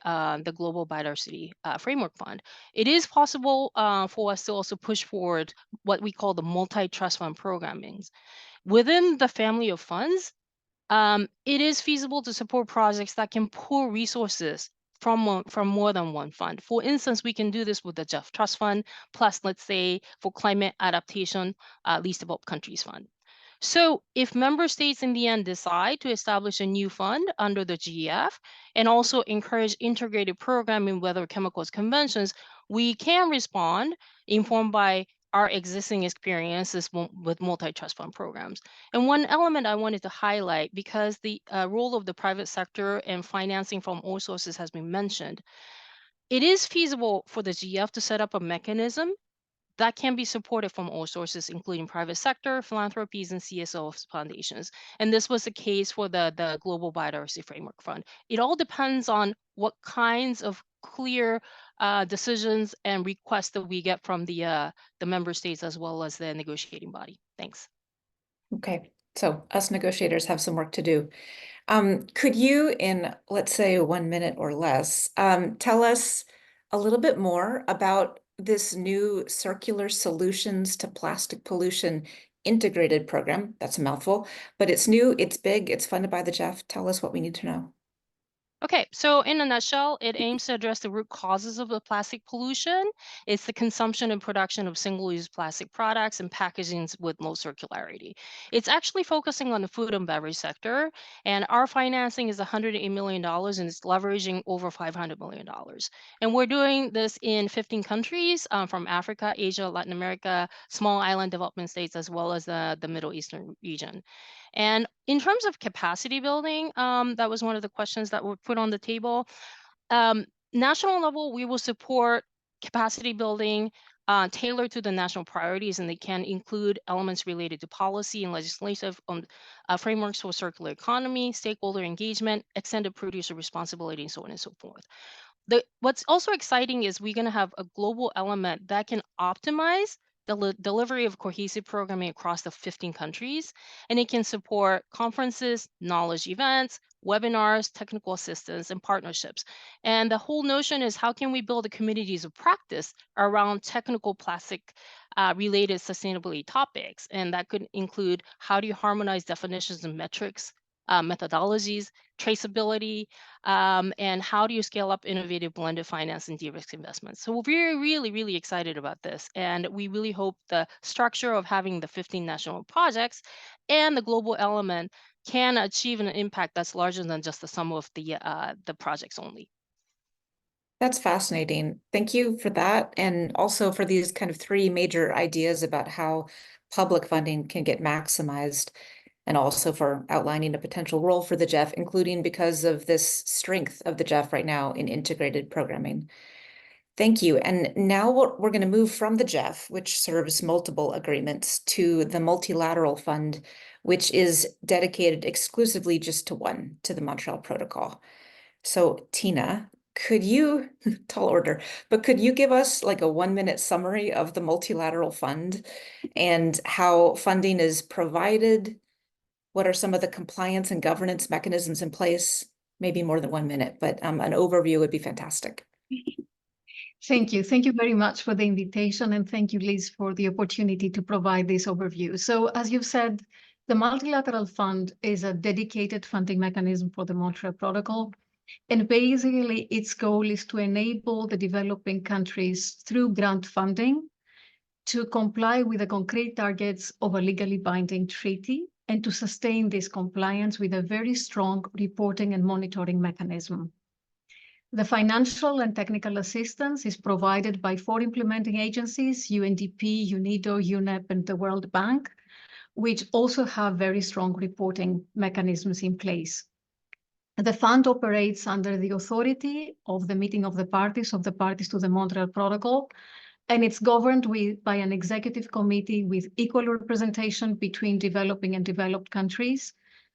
Global Biodiversity Framework Fund. It is possible for us to also push forward what we call the multi-trust fund programmings. Within the family of funds, it is feasible to support projects that can pool resources from more than one fund. For instance, we can do this with the GEF Trust Fund, plus let's say for climate adaptation, Least Developed Countries Fund. So if member states in the end decide to establish a new fund under the GEF and also encourage integrated programming with other chemicals conventions, we can respond informed by our existing experiences with multi-trust fund programs. And one element I wanted to highlight, because the role of the private sector and financing from all sources has been mentioned, it is feasible for the GF to set up a mechanism that can be supported from all sources, including private sector, philanthropies, and CSO foundations. And this was the case for the Global Biodiversity Framework Fund. It all depends on what kinds of clear decisions and requests that we get from the member states as well as the negotiating body. Thanks. Okay, so us negotiators have some work to do. Could you, in let's say 1 minute or less, tell us a little bit more about this new Circular Solutions to Plastic Pollution Integrated Program? That's a mouthful, but it's new, it's big, it's funded by the GEF. Tell us what we need to know. Okay, so in a nutshell, it aims to address the root causes of the plastic pollution. It's the consumption and production of single-use plastic products and packagings with low circularity. It's actually focusing on the food and beverage sector, and our financing is $108 million, and it's leveraging over $500 million. And we're doing this in 15 countries from Africa, Asia, Latin America, small island development states, as well as the Middle Eastern region. And in terms of capacity building, that was one of the questions that were put on the table. National level, we will support capacity building tailored to the national priorities, and they can include elements related to policy and legislative frameworks for circular economy, stakeholder engagement, extended producer responsibility, and so on and so forth. What's also exciting is we're going to have a global element that can optimize the delivery of cohesive programming across the 15 countries, and it can support conferences, knowledge events, webinars, technical assistance, and partnerships. And the whole notion is how can we build the communities of practice around technical plastic related sustainability topics? And that could include how do you harmonize definitions and metrics, methodologies, traceability, and how do you scale up innovative blended finance and de-risk investments? So we're really excited about this. And we really hope the structure of having the 15 national projects and the global element can achieve an impact that's larger than just the sum of the projects only. That's fascinating. Thank you for that. And also for these kind of three major ideas about how public funding can get maximized, and also for outlining a potential role for the GEF, including because of this strength of the GEF right now in integrated programming. Thank you. And now we're going to move from the GEF, which serves multiple agreements, to the Multilateral Fund, which is dedicated exclusively just to one, to the Montreal Protocol. So Tina, could you, tall order, but could you give us like a 1-minute summary of the Multilateral Fund and how funding is provided? What are some of the compliance and governance mechanisms in place? Maybe more than 1 minute, but an overview would be fantastic. Thank you. Thank you very much for the invitation. And thank you, Liz, for the opportunity to provide this overview. So as you've said, the Multilateral Fund is a dedicated funding mechanism for the Montreal Protocol. And basically, its goal is to enable the developing countries through grant funding to comply with the concrete targets of a legally binding treaty and to sustain this compliance with a very strong reporting and monitoring mechanism. The financial and technical assistance is provided by 4 implementing agencies, UNDP, UNIDO, UNEP, and the World Bank, which also have very strong reporting mechanisms in place. The fund operates under the authority of the meeting of the parties to the Montreal Protocol, and it's governed by an executive committee with equal representation between developing and developed countries,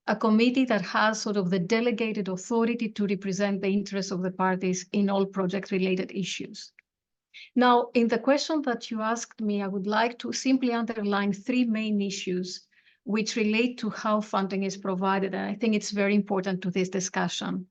a committee that has sort of the delegated authority to represent the interests of the parties in all project-related issues. Now, in the question that you asked me, I would like to simply underline 3 main issues which relate to how funding is provided, and I think it's very important to this discussion.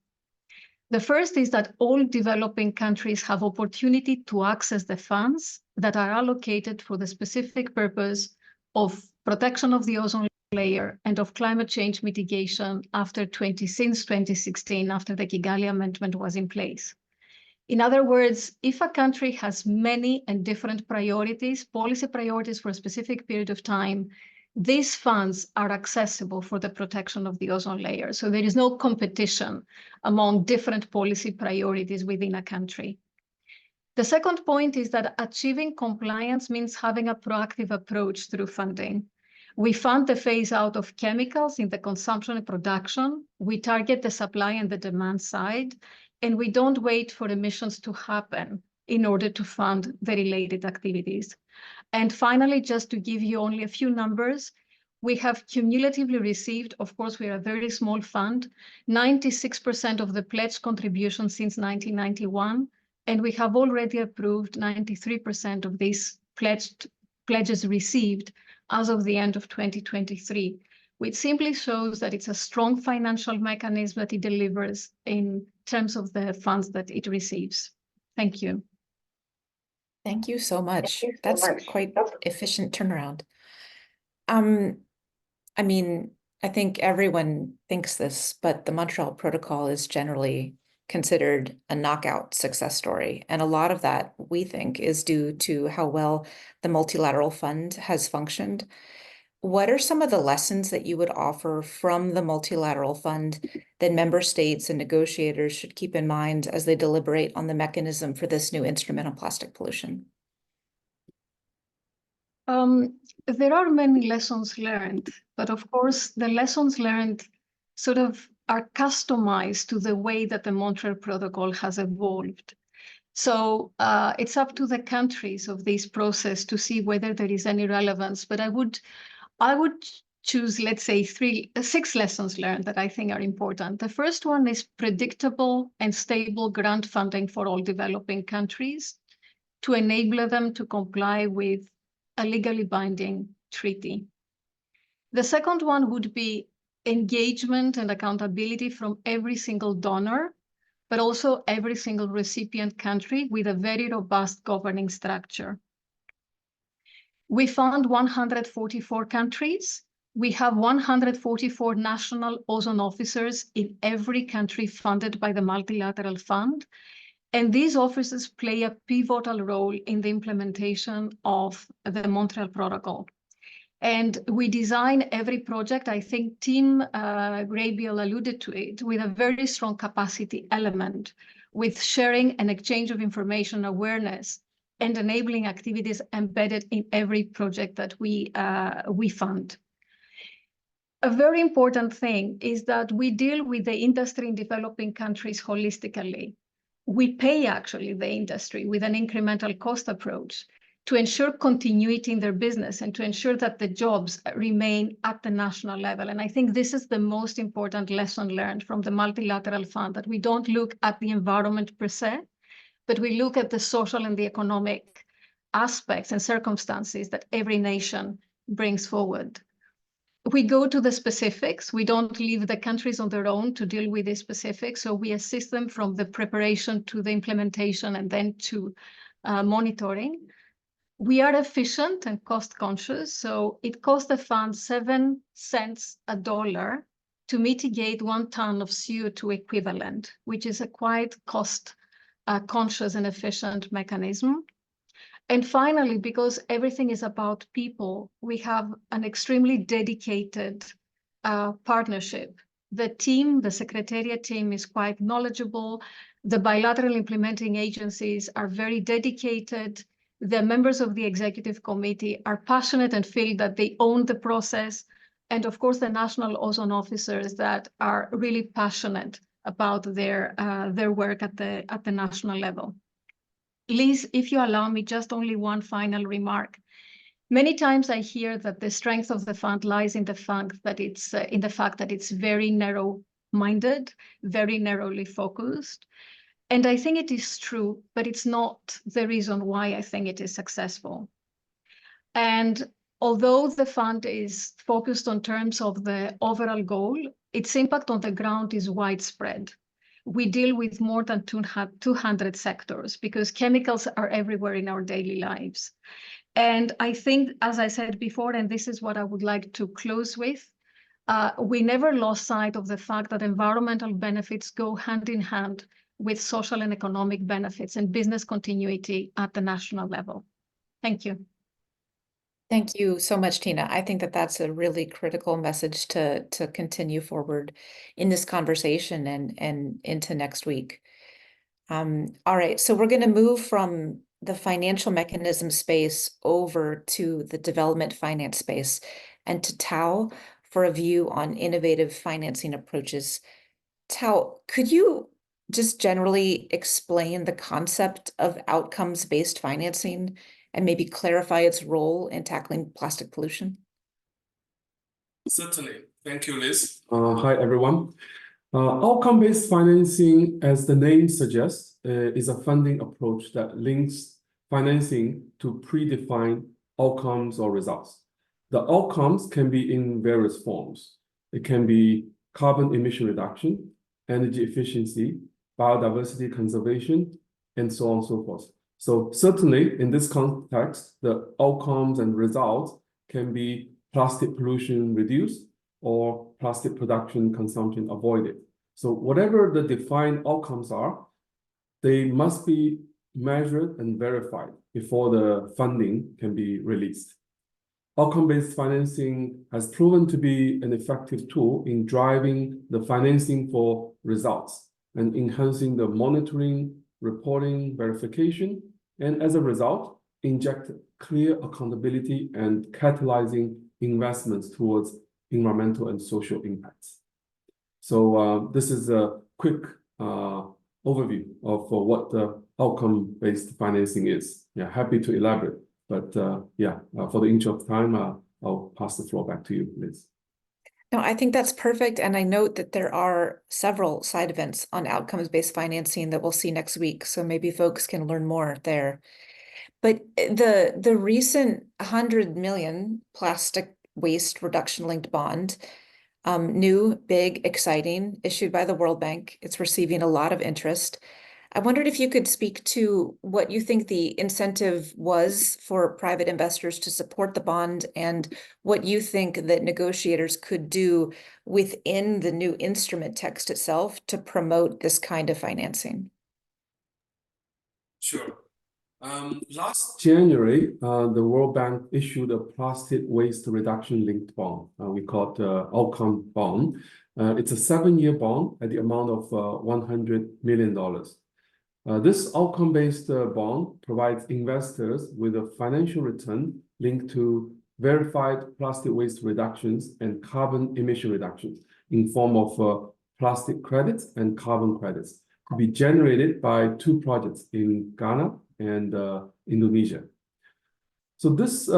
The first is that all developing countries have opportunity to access the funds that are allocated for the specific purpose of protection of the ozone layer and of climate change mitigation since 2016, after the Kigali Amendment was in place. In other words, if a country has many and different priorities, policy priorities for a specific period of time, these funds are accessible for the protection of the ozone layer. So there is no competition among different policy priorities within a country. The second point is that achieving compliance means having a proactive approach through funding. We fund the phase out of chemicals in the consumption and production. We target the supply and the demand side, and we don't wait for emissions to happen in order to fund the related activities. And finally, just to give you only a few numbers, we have cumulatively received, of course, we are a very small fund, 96% of the pledge contribution since 1991, and we have already approved 93% of these pledges received as of the end of 2023, which simply shows that it's a strong financial mechanism that it delivers in terms of the funds that it receives. Thank you. Thank you so much. That's quite efficient turnaround. I mean, I think everyone thinks this, but the Montreal Protocol is generally considered a knockout success story. And a lot of that, we think, is due to how well the Multilateral Fund has functioned. What are some of the lessons that you would offer from the Multilateral Fund that member states and negotiators should keep in mind as they deliberate on the mechanism for this new instrument on plastic pollution? There are many lessons learned, but of course, the lessons learned sort of are customized to the way that the Montreal Protocol has evolved. So it's up to the countries of this process to see whether there is any relevance, but I would choose, let's say, 6 lessons learned that I think are important. The first one is predictable and stable grant funding for all developing countries to enable them to comply with a legally binding treaty. The second one would be engagement and accountability from every single donor, but also every single recipient country with a very robust governing structure. We fund 144 countries. We have 144 national ozone officers in every country funded by the Multilateral Fund. And these officers play a pivotal role in the implementation of the Montreal Protocol. And we design every project, I think Tim Graybiel alluded to it, with a very strong capacity element, with sharing and exchange of information, awareness, and enabling activities embedded in every project that we fund. A very important thing is that we deal with the industry in developing countries holistically. We pay actually the industry with an incremental cost approach to ensure continuity in their business and to ensure that the jobs remain at the national level. And I think this is the most important lesson learned from the Multilateral Fund, that we don't look at the environment per se, but we look at the social and the economic aspects and circumstances that every nation brings forward. We go to the specifics. We don't leave the countries on their own to deal with the specifics. So we assist them from the preparation to the implementation and then to monitoring. We are efficient and cost conscious. So it costs the fund 7 cents a dollar to mitigate 1 ton of CO2 equivalent, which is a quite cost conscious and efficient mechanism. And finally, because everything is about people, we have an extremely dedicated partnership. The team, the Secretariat team, is quite knowledgeable. The bilateral implementing agencies are very dedicated. The members of the Executive Committee are passionate and feel that they own the process. And of course, the national ozone officers that are really passionate about their work at the national level. Liz, if you allow me, just only one final remark. Many times I hear that the strength of the fund lies in the fact that it's very narrow-minded, very narrowly focused. And I think it is true, but it's not the reason why I think it is successful. And although the fund is focused on terms of the overall goal, its impact on the ground is widespread. We deal with more than 200 sectors because chemicals are everywhere in our daily lives. And I think, as I said before, and this is what I would like to close with, we never lost sight of the fact that environmental benefits go hand in hand with social and economic benefits and business continuity at the national level. Thank you. Thank you so much, Tina. I think that that's a really critical message to continue forward in this conversation and into next week. All right, so we're going to move from the financial mechanism space over to the development finance space and to Tao for a view on innovative financing approaches. Tao, could you just generally explain the concept of outcomes-based financing and maybe clarify its role in tackling plastic pollution? Certainly. Thank you, Liz. Hi, everyone. Outcome-based financing, as the name suggests, is a funding approach that links financing to predefined outcomes or results. The outcomes can be in various forms. It can be carbon emission reduction, energy efficiency, biodiversity conservation, and so on and so forth. So certainly in this context, the outcomes and results can be plastic pollution reduced or plastic production consumption avoided. So whatever the defined outcomes are, they must be measured and verified before the funding can be released. Outcome-based financing has proven to be an effective tool in driving the financing for results and enhancing the monitoring, reporting, verification, and as a result, inject clear accountability and catalyzing investments towards environmental and social impacts. So this is a quick overview of what the outcome-based financing is. Yeah, happy to elaborate, but for the interest of time, I'll pass the floor back to you, Liz. No, I think that's perfect. And I note that there are several side events on outcomes-based financing that we'll see next week. So maybe folks can learn more there. But the recent 100 million plastic waste reduction linked bond, new, big, exciting, issued by the World Bank. It's receiving a lot of interest. I wondered if you could speak to what you think the incentive was for private investors to support the bond and what you think that negotiators could do within the new instrument text itself to promote this kind of financing. Sure. Last January, the World Bank issued a plastic waste reduction linked bond. We call it outcome bond. It's a 7-year bond at the amount of $100 million. This outcome-based bond provides investors with a financial return linked to verified plastic waste reductions and carbon emission reductions in form of plastic credits and carbon credits to be generated by 2 projects in Ghana and Indonesia. So this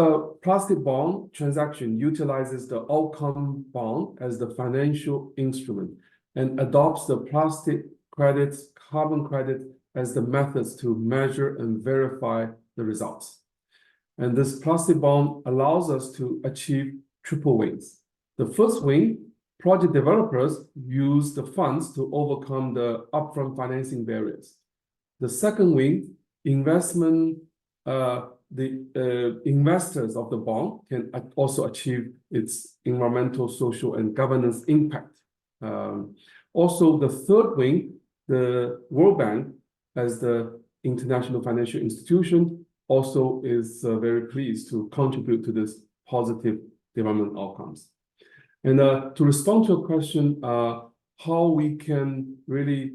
plastic bond transaction utilizes the outcome bond as the financial instrument and adopts the plastic credits, carbon credit as the methods to measure and verify the results. And this plastic bond allows us to achieve triple wins. The first win, project developers use the funds to overcome the upfront financing barriers. The second win, investors of the bond can also achieve its environmental, social, and governance impact. Also, the third win, the World Bank, as the international financial institution, also is very pleased to contribute to this positive development outcomes. And to respond to your question, how we can really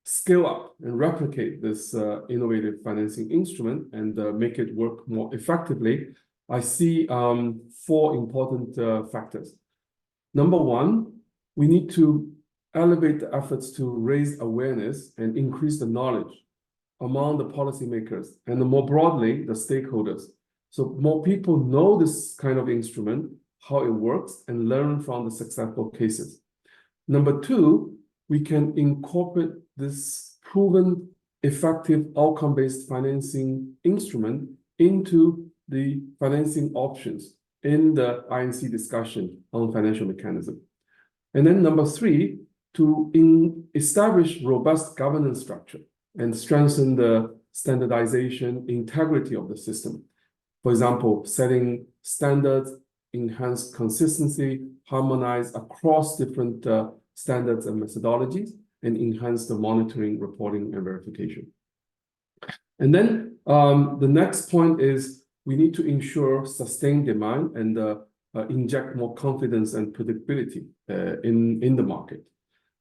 scale up and replicate this innovative financing instrument and make it work more effectively, I see 4 important factors. Number 1, we need to elevate the efforts to raise awareness and increase the knowledge among the policymakers and more broadly, the stakeholders. So more people know this kind of instrument, how it works, and learn from the successful cases. Number 2, we can incorporate this proven effective outcome-based financing instrument into the financing options in the INC discussion on financial mechanism. And then number 3, to establish robust governance structure and strengthen the standardization integrity of the system. For example, setting standards, enhance consistency, harmonize across different standards and methodologies, and enhance the monitoring, reporting, and verification. And then the next point is we need to ensure sustained demand and inject more confidence and predictability in the market.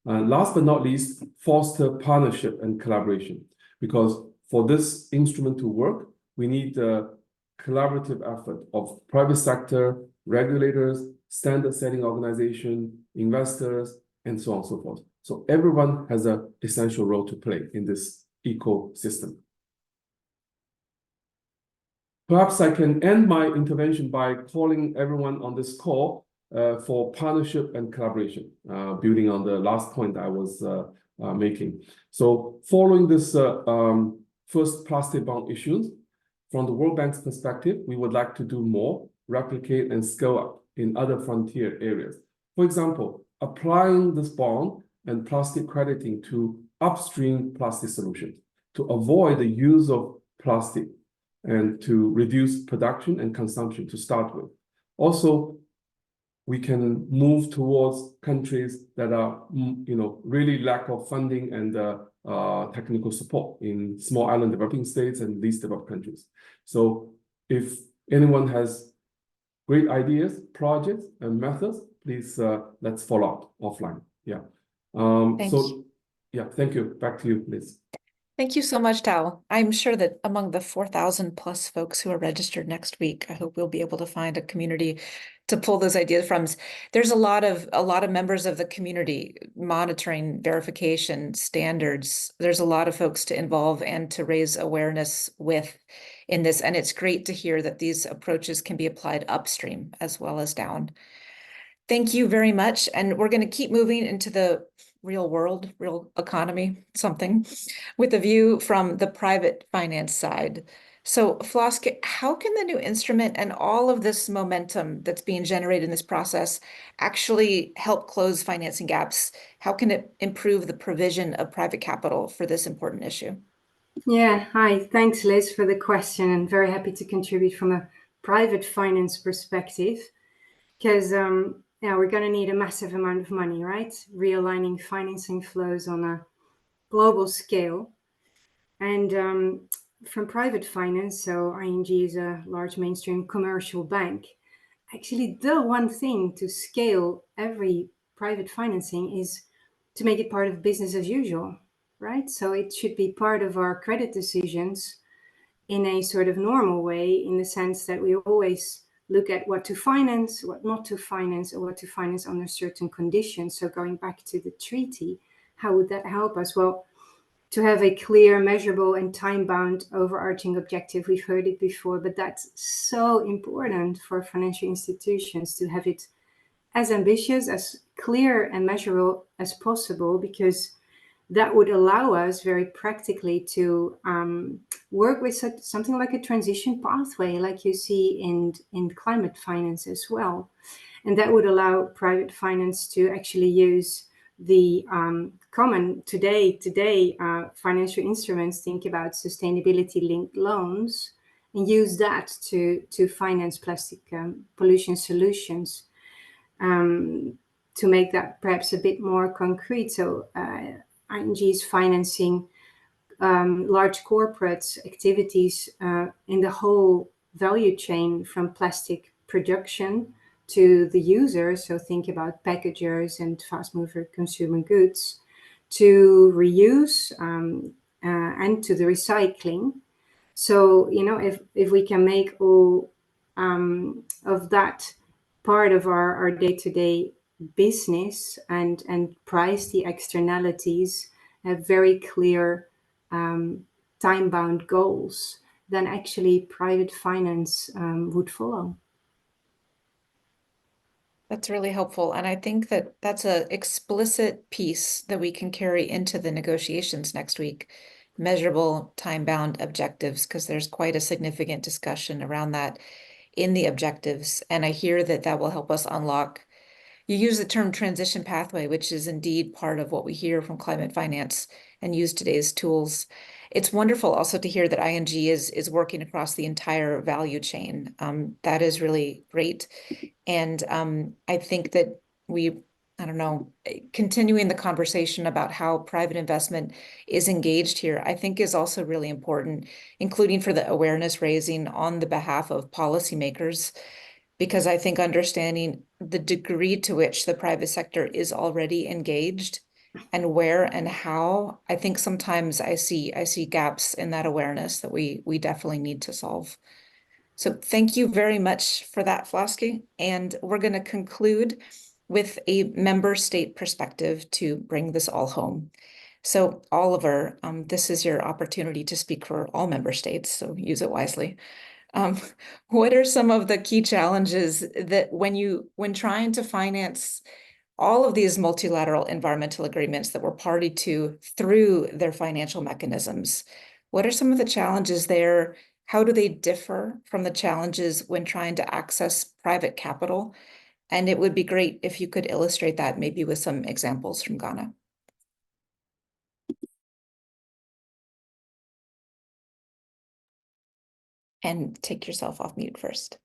Last but not least, foster partnership and collaboration, because for this instrument to work, we need a collaborative effort of private sector, regulators, standard setting organization, investors, and so on and so forth. So everyone has an essential role to play in this ecosystem. Perhaps I can end my intervention by calling everyone on this call for partnership and collaboration, building on the last point I was making. So following this first plastic bond issuance, from the World Bank's perspective, we would like to do more, replicate and scale up in other frontier areas. For example, applying this bond and plastic crediting to upstream plastic solutions to avoid the use of plastic and to reduce production and consumption to start with. Also, we can move towards countries that are, really lack of funding and technical support in small island developing states and least developed countries. So if anyone has great ideas, projects, and methods, please let's follow up offline. Yeah. Thank you. Back to you, Liz. Thank you so much, Tao. I'm sure that among the 4,000 plus folks who are registered next week, I hope we'll be able to find a community to pull those ideas from. There's a lot of members of the community monitoring, verification, standards. There's a lot of folks to involve and to raise awareness with in this. And it's great to hear that these approaches can be applied upstream as well as down. Thank you very much. And we're going to keep moving into the real world, real economy, something, with a view from the private finance side. So Flosk, how can the new instrument and all of this momentum that's being generated in this process actually help close financing gaps? How can it improve the provision of private capital for this important issue? Yeah, hi. Thanks, Liz, for the question, and very happy to contribute from a private finance perspective, because yeah, we're going to need a massive amount of money, right? Realigning financing flows on a global scale. And from private finance, so ING is a large mainstream commercial bank. Actually, the one thing to scale every private financing is to make it part of business as usual, right? So it should be part of our credit decisions in a sort of normal way, in the sense that we always look at what to finance, what not to finance, or what to finance under certain conditions. So going back to the treaty, how would that help us? Well, to have a clear, measurable, and time-bound overarching objective. We've heard it before, but that's so important for financial institutions to have it as ambitious, as clear and measurable as possible, because that would allow us very practically to work with something like a transition pathway, like you see in climate finance as well. And that would allow private finance to actually use the common today financial instruments, think about sustainability linked loans, and use that to finance plastic pollution solutions, to make that perhaps a bit more concrete. So ING is financing large corporate activities in the whole value chain, from plastic production to the user. So think about packagers and fast mover consumer goods, to reuse and to the recycling. So, you know, if we can make all of that part of our day-to-day business and price the externalities, have very clear time-bound goals, then actually private finance would follow. That's really helpful. And I think that that's an explicit piece that we can carry into the negotiations next week. Measurable, time-bound objectives, because there's quite a significant discussion around that in the objectives. And I hear that that will help us unlock. You use the term transition pathway, which is indeed part of what we hear from climate finance and use today's tools. It's wonderful also to hear that ING is working across the entire value chain. That is really great. And I think that continuing the conversation about how private investment is engaged here, I think is also really important, including for the awareness raising on the behalf of policymakers, because I think understanding the degree to which the private sector is already engaged and where and how, I think sometimes I see gaps in that awareness that we definitely need to solve. So thank you very much for that, Flosky. And we're going to conclude with a member state perspective to bring this all home. So Oliver, this is your opportunity to speak for all member states, so use it wisely. What are some of the key challenges that when trying to finance all of these multilateral environmental agreements that we're party to through their financial mechanisms, what are some of the challenges there? How do they differ from the challenges when trying to access private capital? And it would be great if you could illustrate that maybe with some examples from Ghana. And take yourself off mute first.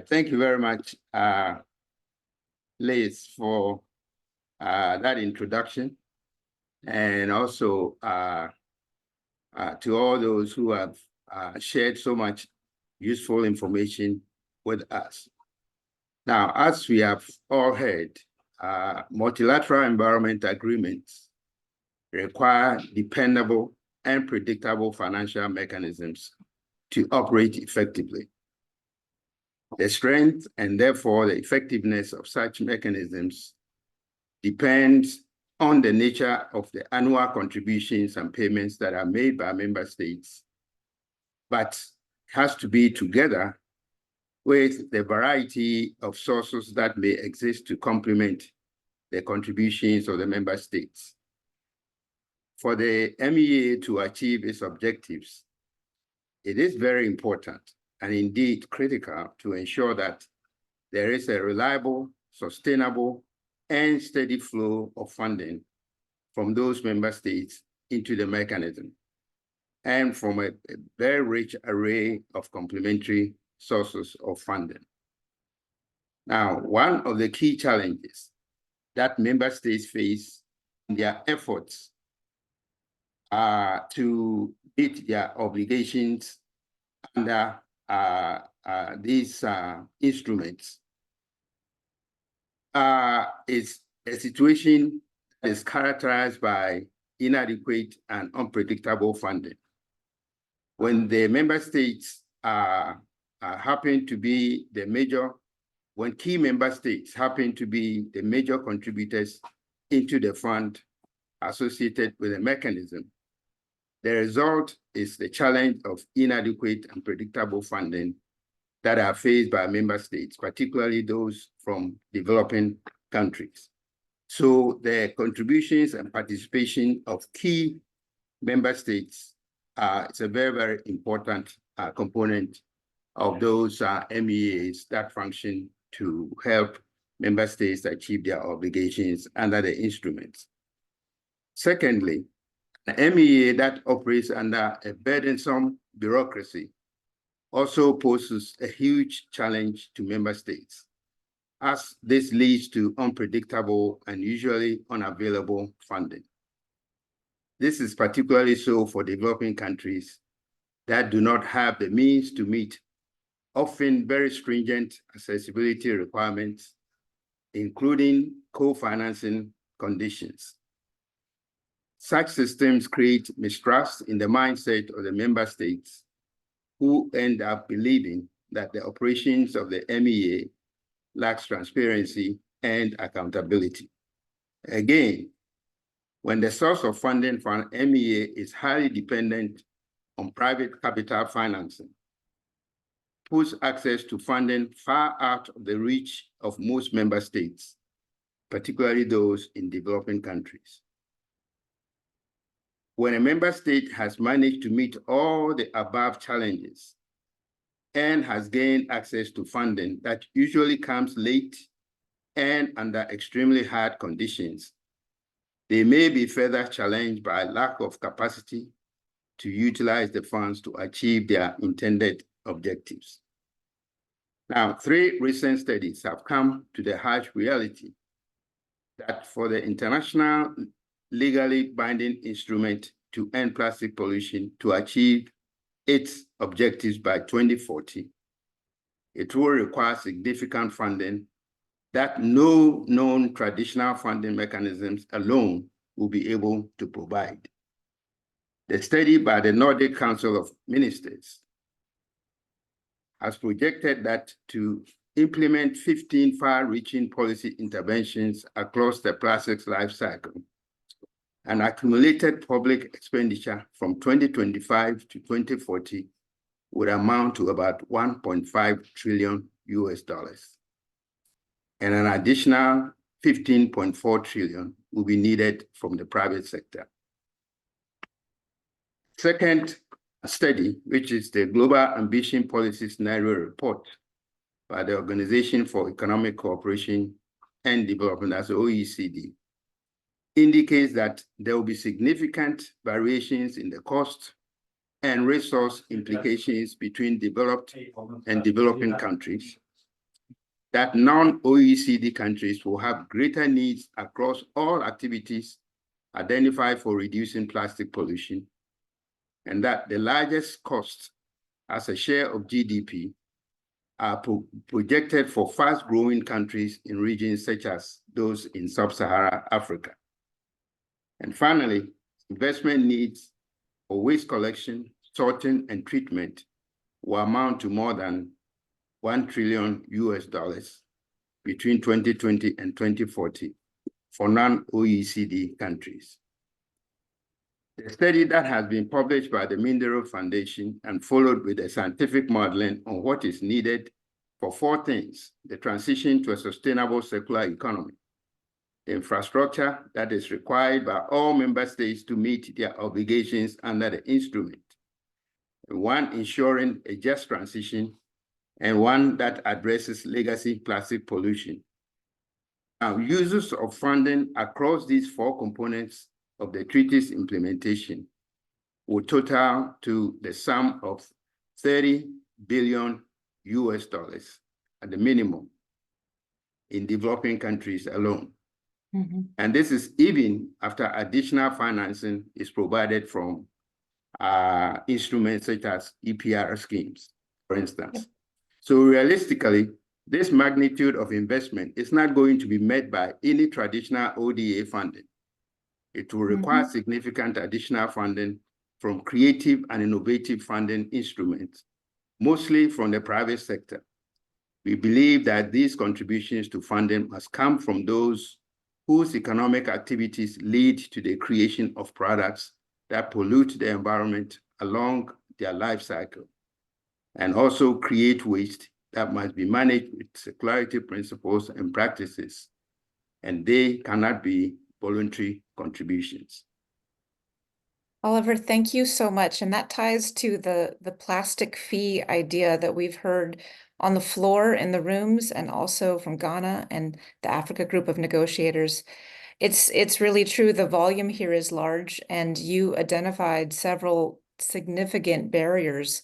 Thank you very much, Liz, for that introduction, and also to all those who have shared so much useful information with us. Now, as we have all heard, multilateral environmental agreements require dependable and predictable financial mechanisms to operate effectively. The strength and therefore the effectiveness of such mechanisms depends on the nature of the annual contributions and payments that are made by member states, but has to be together with the variety of sources that may exist to complement the contributions of the member states. for the MEA to achieve its objectives, it is very important and indeed critical to ensure that there is a reliable, sustainable, and steady flow of funding from those member states into the mechanism, and from a very rich array of complementary sources of funding. Now, one of the key challenges that member states face in their efforts to meet their obligations under these instruments is a situation that is characterized by inadequate and unpredictable funding. When the member states happen to be the major, when key member states happen to be the major contributors into the fund associated with the mechanism, the result is the challenge of inadequate and predictable funding that are faced by member states, particularly those from developing countries. So the contributions and participation of key member states is a very, very important component of those MEAs that function to help member states achieve their obligations under the instruments. Secondly, the MEA that operates under a burdensome bureaucracy also poses a huge challenge to member states, as this leads to unpredictable and usually unavailable funding. This is particularly so for developing countries that do not have the means to meet often very stringent accessibility requirements, including co-financing conditions. Such systems create mistrust in the mindset of the member states, who end up believing that the operations of the MEA lacks transparency and accountability. Again, when the source of funding for an MEA is highly dependent on private capital financing, puts access to funding far out of the reach of most member states, particularly those in developing countries. When a member state has managed to meet all the above challenges and has gained access to funding that usually comes late and under extremely hard conditions, they may be further challenged by lack of capacity to utilize the funds to achieve their intended objectives. Now, 3 recent studies have come to the harsh reality that for the international legally binding instrument to end plastic pollution to achieve its objectives by 2040, it will require significant funding that no known traditional funding mechanisms alone will be able to provide. The study by the Nordic Council of Ministers has projected that to implement 15 far-reaching policy interventions across the plastics life cycle, and accumulated public expenditure from 2025 to 2040 would amount to about $1.5 trillion US. And an additional 15.4 trillion will be needed from the private sector. Second study, which is the Global Ambition Policy Scenario Report by the Organization for Economic Cooperation and Development, as OECD, indicates that there will be significant variations in the cost and resource implications between developed and developing countries, that non-OECD countries will have greater needs across all activities identified for reducing plastic pollution, and that the largest costs as a share of GDP are projected for fast-growing countries in regions such as those in sub-Saharan Africa. And finally, investment needs for waste collection, sorting, and treatment will amount to more than $1 trillion US between 2020 and 2040 for non-OECD countries. The study that has been published by the Mindero Foundation and followed with a scientific modeling on what is needed for 4 things: the transition to a sustainable circular economy, the infrastructure that is required by all member states to meet their obligations under the instrument. One ensuring a just transition, and one that addresses legacy plastic pollution. Now, uses of funding across these four components of the treaty's implementation will total to the sum of $30 billion at the minimum in developing countries alone. And this is even after additional financing is provided from instruments such as EPR schemes, for instance. So realistically, this magnitude of investment is not going to be met by any traditional ODA funding. It will require significant additional funding from creative and innovative funding instruments, mostly from the private sector. We believe that these contributions to funding must come from those whose economic activities lead to the creation of products that pollute the environment along their life cycle, and also create waste that must be managed with circularity principles and practices, and they cannot be voluntary contributions. Oliver, thank you so much. And that ties to the plastic fee idea that we've heard on the floor in the rooms, and also from Ghana and the Africa group of negotiators. It's really true. The volume here is large, and you identified several significant barriers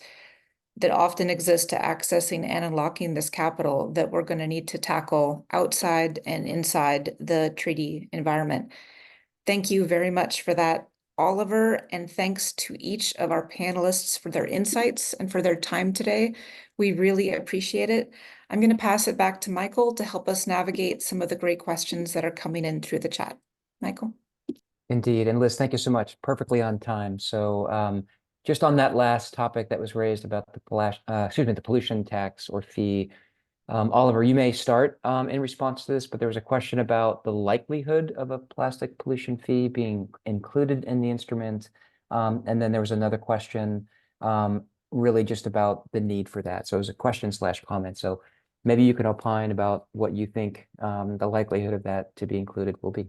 that often exist to accessing and unlocking this capital that we're going to need to tackle outside and inside the treaty environment. Thank you very much for that, Oliver, and thanks to each of our panelists for their insights and for their time today. We really appreciate it. I'm going to pass it back to Michael to help us navigate some of the great questions that are coming in through the chat. Michael? Indeed. And Liz, thank you so much. Perfectly on time. So just on that last topic that was raised about the pollution tax or fee, Oliver, you may start in response to this, but there was a question about the likelihood of a plastic pollution fee being included in the instrument. And then there was another question really just about the need for that. So it was a question/comment. So maybe you can opine about what you think the likelihood of that to be included will be.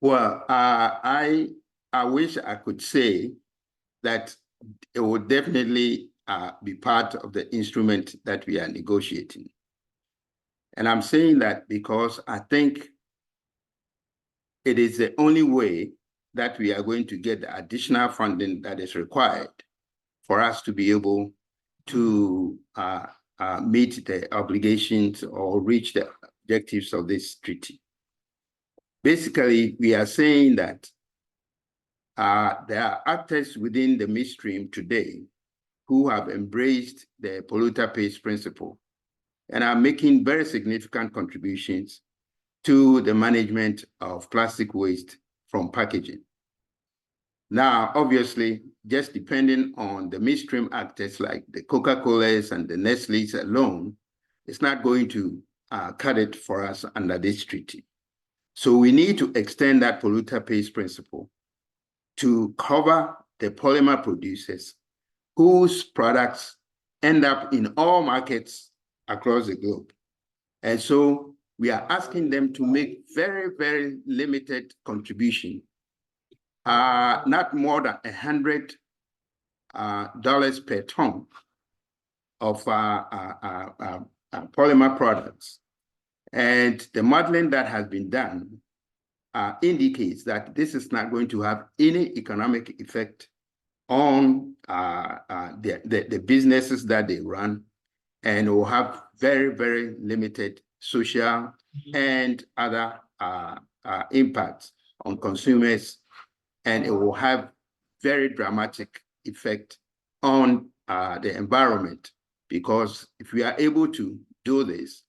Well, I wish I could say that it would definitely be part of the instrument that we are negotiating. And I'm saying that because I think it is the only way that we are going to get the additional funding that is required for us to be able to meet the obligations or reach the objectives of this treaty. Basically, we are saying that there are actors within the midstream today who have embraced the polluter pays principle and are making very significant contributions to the management of plastic waste from packaging. Now, obviously, just depending on the midstream actors like the Coca-Colas and the Nestle's alone, it's not going to cut it for us under this treaty. So we need to extend that polluter pays principle to cover the polymer producers whose products end up in all markets across the globe. And so we are asking them to make very, very limited contribution, not more than $100 per ton of polymer products. And the modeling that has been done indicates that this is not going to have any economic effect on the businesses that they run, and will have very, very limited social and other impacts on consumers, and it will have very dramatic effect on the environment, because if we are able to do this,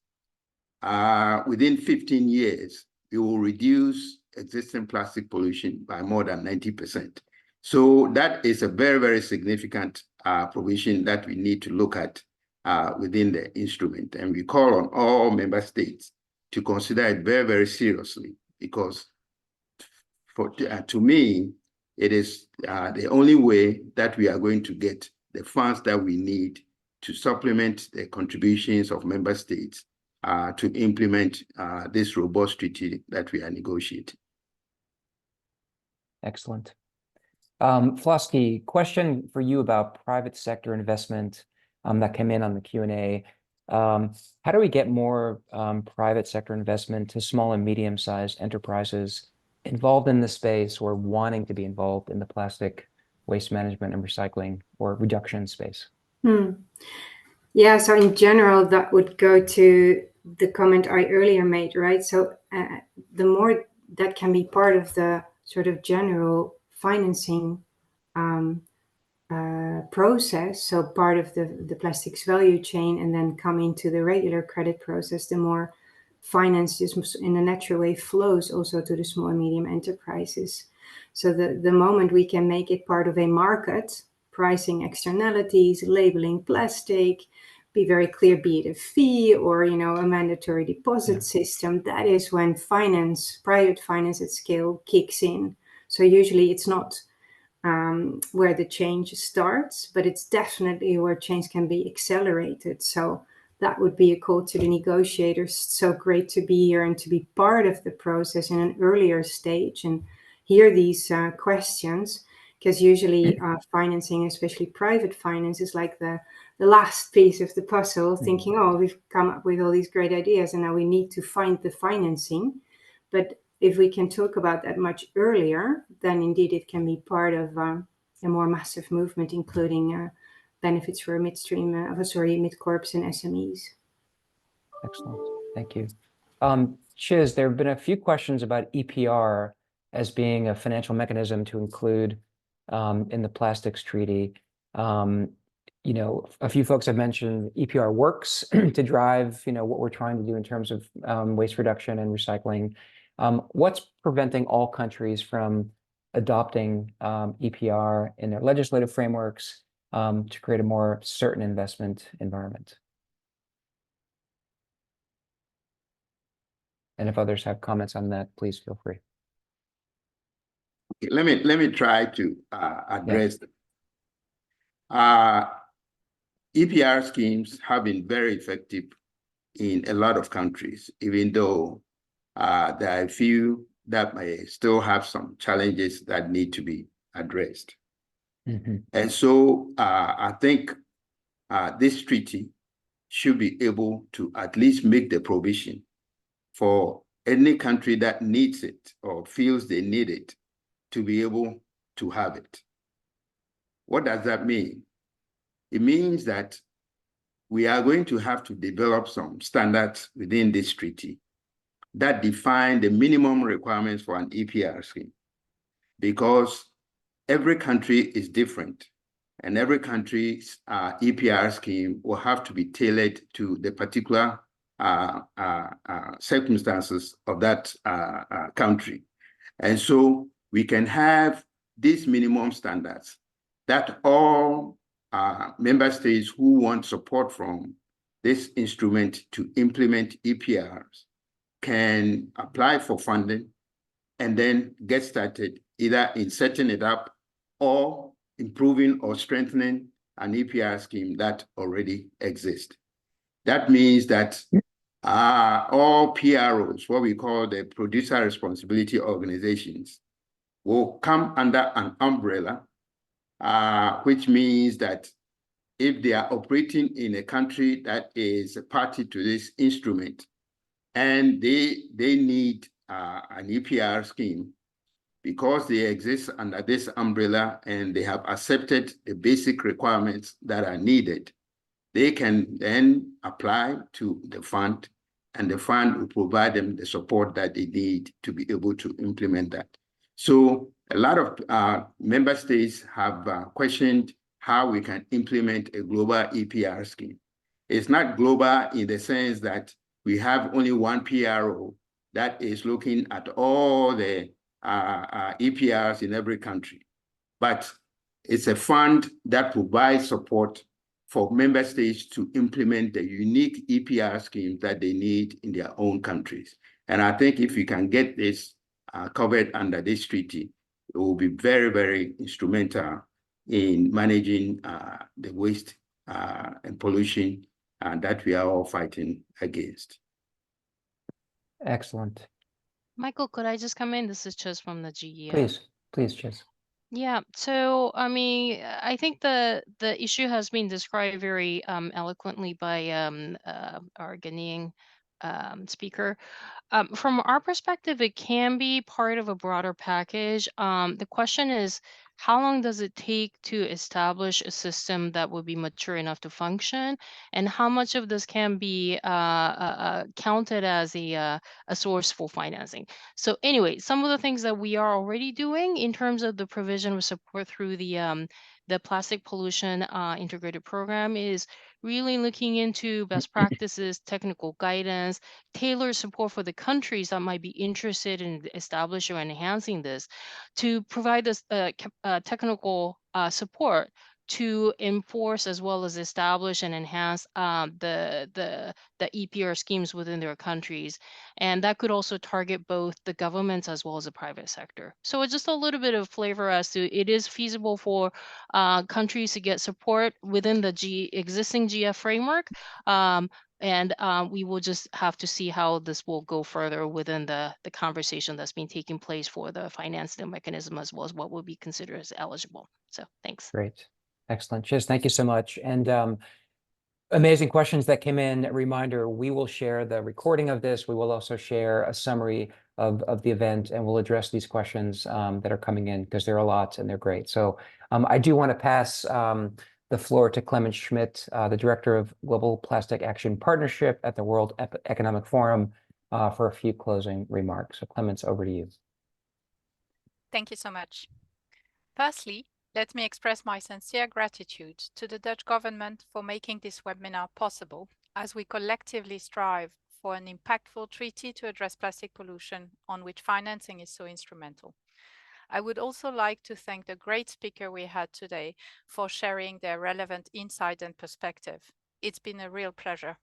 within 15 years, it will reduce existing plastic pollution by more than 90%. So that is a very, very significant provision that we need to look at within the instrument. And we call on all member states to consider it very, very seriously, because to me, it is the only way that we are going to get the funds that we need to supplement the contributions of member states to implement this robust treaty that we are negotiating. Excellent. Flosky, question for you about private sector investment that came in on the Q&A. How do we get more private sector investment to small and medium-sized enterprises involved in the space or wanting to be involved in the plastic waste management and recycling or reduction space? Yeah, so in general, that would go to the comment I earlier made, right? So the more that can be part of the sort of general financing process, so part of the plastics value chain, and then come into the regular credit process, the more finance just in a natural way flows also to the small and medium enterprises. So the moment we can make it part of a market, pricing externalities, labeling plastic, be very clear, be it a fee or, you know, a mandatory deposit system, that is when finance, private finance at scale kicks in. So usually it's not where the change starts, but it's definitely where change can be accelerated. So that would be a call to the negotiators. So great to be here and to be part of the process in an earlier stage and hear these questions, because usually financing, especially private finance, is like the last piece of the puzzle, thinking, oh, we've come up with all these great ideas and now we need to find the financing. But if we can talk about that much earlier, then indeed it can be part of a more massive movement, including benefits for midstream, mid-corps and SMEs. Excellent, thank you. Chiz, there have been a few questions about EPR as being a financial mechanism to include in the plastics treaty. You know, a few folks have mentioned EPR works to drive, you know, what we're trying to do in terms of waste reduction and recycling. What's preventing all countries from adopting EPR in their legislative frameworks to create a more certain investment environment? And if others have comments on that, please feel free. Let me try to address them. EPR schemes have been very effective in a lot of countries, even though there are a few that may still have some challenges that need to be addressed. And so I think this treaty should be able to at least make the provision for any country that needs it or feels they need it to be able to have it. What does that mean? It means that we are going to have to develop some standards within this treaty that define the minimum requirements for an EPR scheme, because every country is different and every country's EPR scheme will have to be tailored to the particular circumstances of that country. And so we can have these minimum standards that all member states who want support from this instrument to implement EPRs can apply for funding and then get started either in setting it up or improving or strengthening an EPR scheme that already exists. That means that all PROs, what we call the producer responsibility organizations, will come under an umbrella, which means that if they are operating in a country that is a party to this instrument and they need an EPR scheme, because they exist under this umbrella and they have accepted the basic requirements that are needed, they can then apply to the fund, and the fund will provide them the support that they need to be able to implement that. So a lot of member states have questioned how we can implement a global EPR scheme. It's not global in the sense that we have only one PRO that is looking at all the EPRs in every country, but it's a fund that provides support for member states to implement the unique EPR schemes that they need in their own countries. And I think if we can get this covered under this treaty, it will be very, very instrumental in managing the waste and pollution that we are all fighting against. Excellent. Michael, could I just come in? This is Chiz from the GEM. Please, Chiz. Yeah, so I mean, I think the issue has been described very eloquently by our Ghanaian speaker. From our perspective, it can be part of a broader package. The question is, how long does it take to establish a system that would be mature enough to function, and how much of this can be counted as a source for financing? So anyway, some of the things that we are already doing in terms of the provision of support through the plastic pollution integrated program is really looking into best practices, technical guidance, tailored support for the countries that might be interested in establishing or enhancing this, to provide this technical support to enforce as well as establish and enhance the EPR schemes within their countries. And that could also target both the governments as well as the private sector. So it's just a little bit of flavor as to it is feasible for countries to get support within the existing GF framework. And we will just have to see how this will go further within the conversation that's been taking place for the financing mechanism, as well as what will be considered as eligible. So thanks. Great. Excellent. Chiz, thank you so much. And amazing questions that came in. A reminder, we will share the recording of this. We will also share a summary of the event, and we'll address these questions that are coming in, because there are a lot and they're great. So I do want to pass the floor to Clemens Schmidt, the Director of Global Plastic Action Partnership at the World Economic Forum, for a few closing remarks. So Clemens, over to you. Thank you so much. Firstly, let me express my sincere gratitude to the Dutch government for making this webinar possible, as we collectively strive for an impactful treaty to address plastic pollution, on which financing is so instrumental. I would also like to thank the great speaker we had today for sharing their relevant insight and perspective. It's been a real pleasure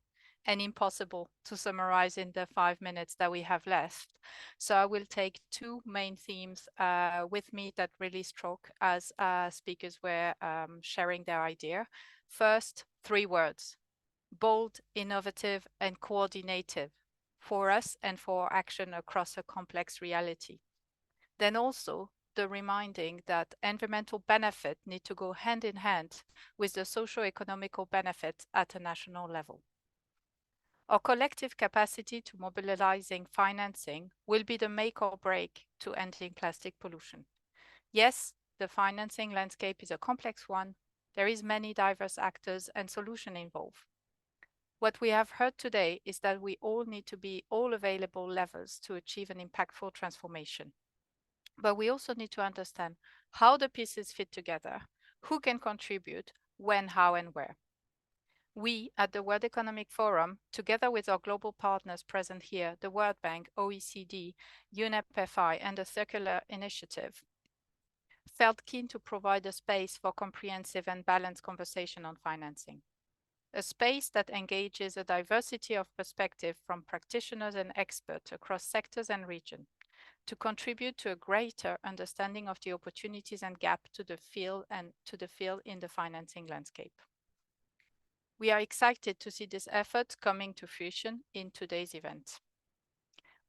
and impossible to summarize in the 5 minutes that we have left. So I will take two main themes with me that really struck as speakers were sharing their idea. First, 3 words: bold, innovative, and coordinated, for us and for action across a complex reality. Then also the reminding that environmental benefit need to go hand in hand with the socio-economical benefits at a national level. Our collective capacity to mobilizing financing will be the make or break to ending plastic pollution. Yes, the financing landscape is a complex one. There is many diverse actors and solutions involved. What we have heard today is that we all need to be all available levers to achieve an impactful transformation. But we also need to understand how the pieces fit together, who can contribute, when, how, and where. We at the World Economic Forum, together with our global partners present here, the World Bank, OECD, UNEP-FI, and the Circular Initiative, felt keen to provide a space for comprehensive and balanced conversation on financing. A space that engages a diversity of perspective from practitioners and experts across sectors and regions, to contribute to a greater understanding of the opportunities and gaps to the field in the financing landscape. We are excited to see this effort coming to fruition in today's event.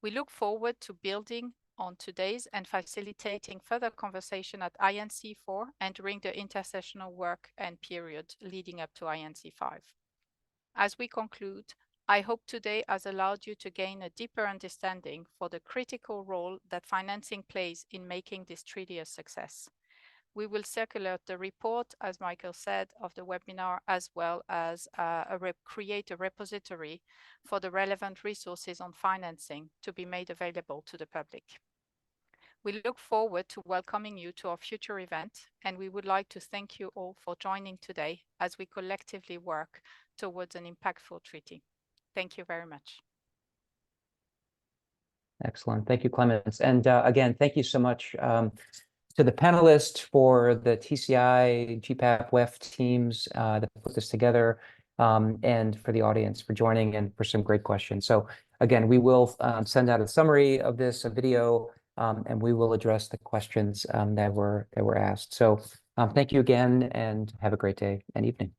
We look forward to building on today's and facilitating further conversation at INC4 and during the intersessional work and period leading up to INC5. As we conclude, I hope today has allowed you to gain a deeper understanding for the critical role that financing plays in making this treaty a success. We will circulate the report, as Michael said, of the webinar, as well as create a repository for the relevant resources on financing to be made available to the public. We look forward to welcoming you to our future event, and we would like to thank you all for joining today as we collectively work towards an impactful treaty. Thank you very much. Excellent. Thank you, Clemens. And again, thank you so much to the panelists for the TCI, GPAP, WEF teams that put this together, and for the audience for joining and for some great questions. So again, we will send out a summary of this, a video, and we will address the questions that were asked. So thank you again, and have a great day and evening.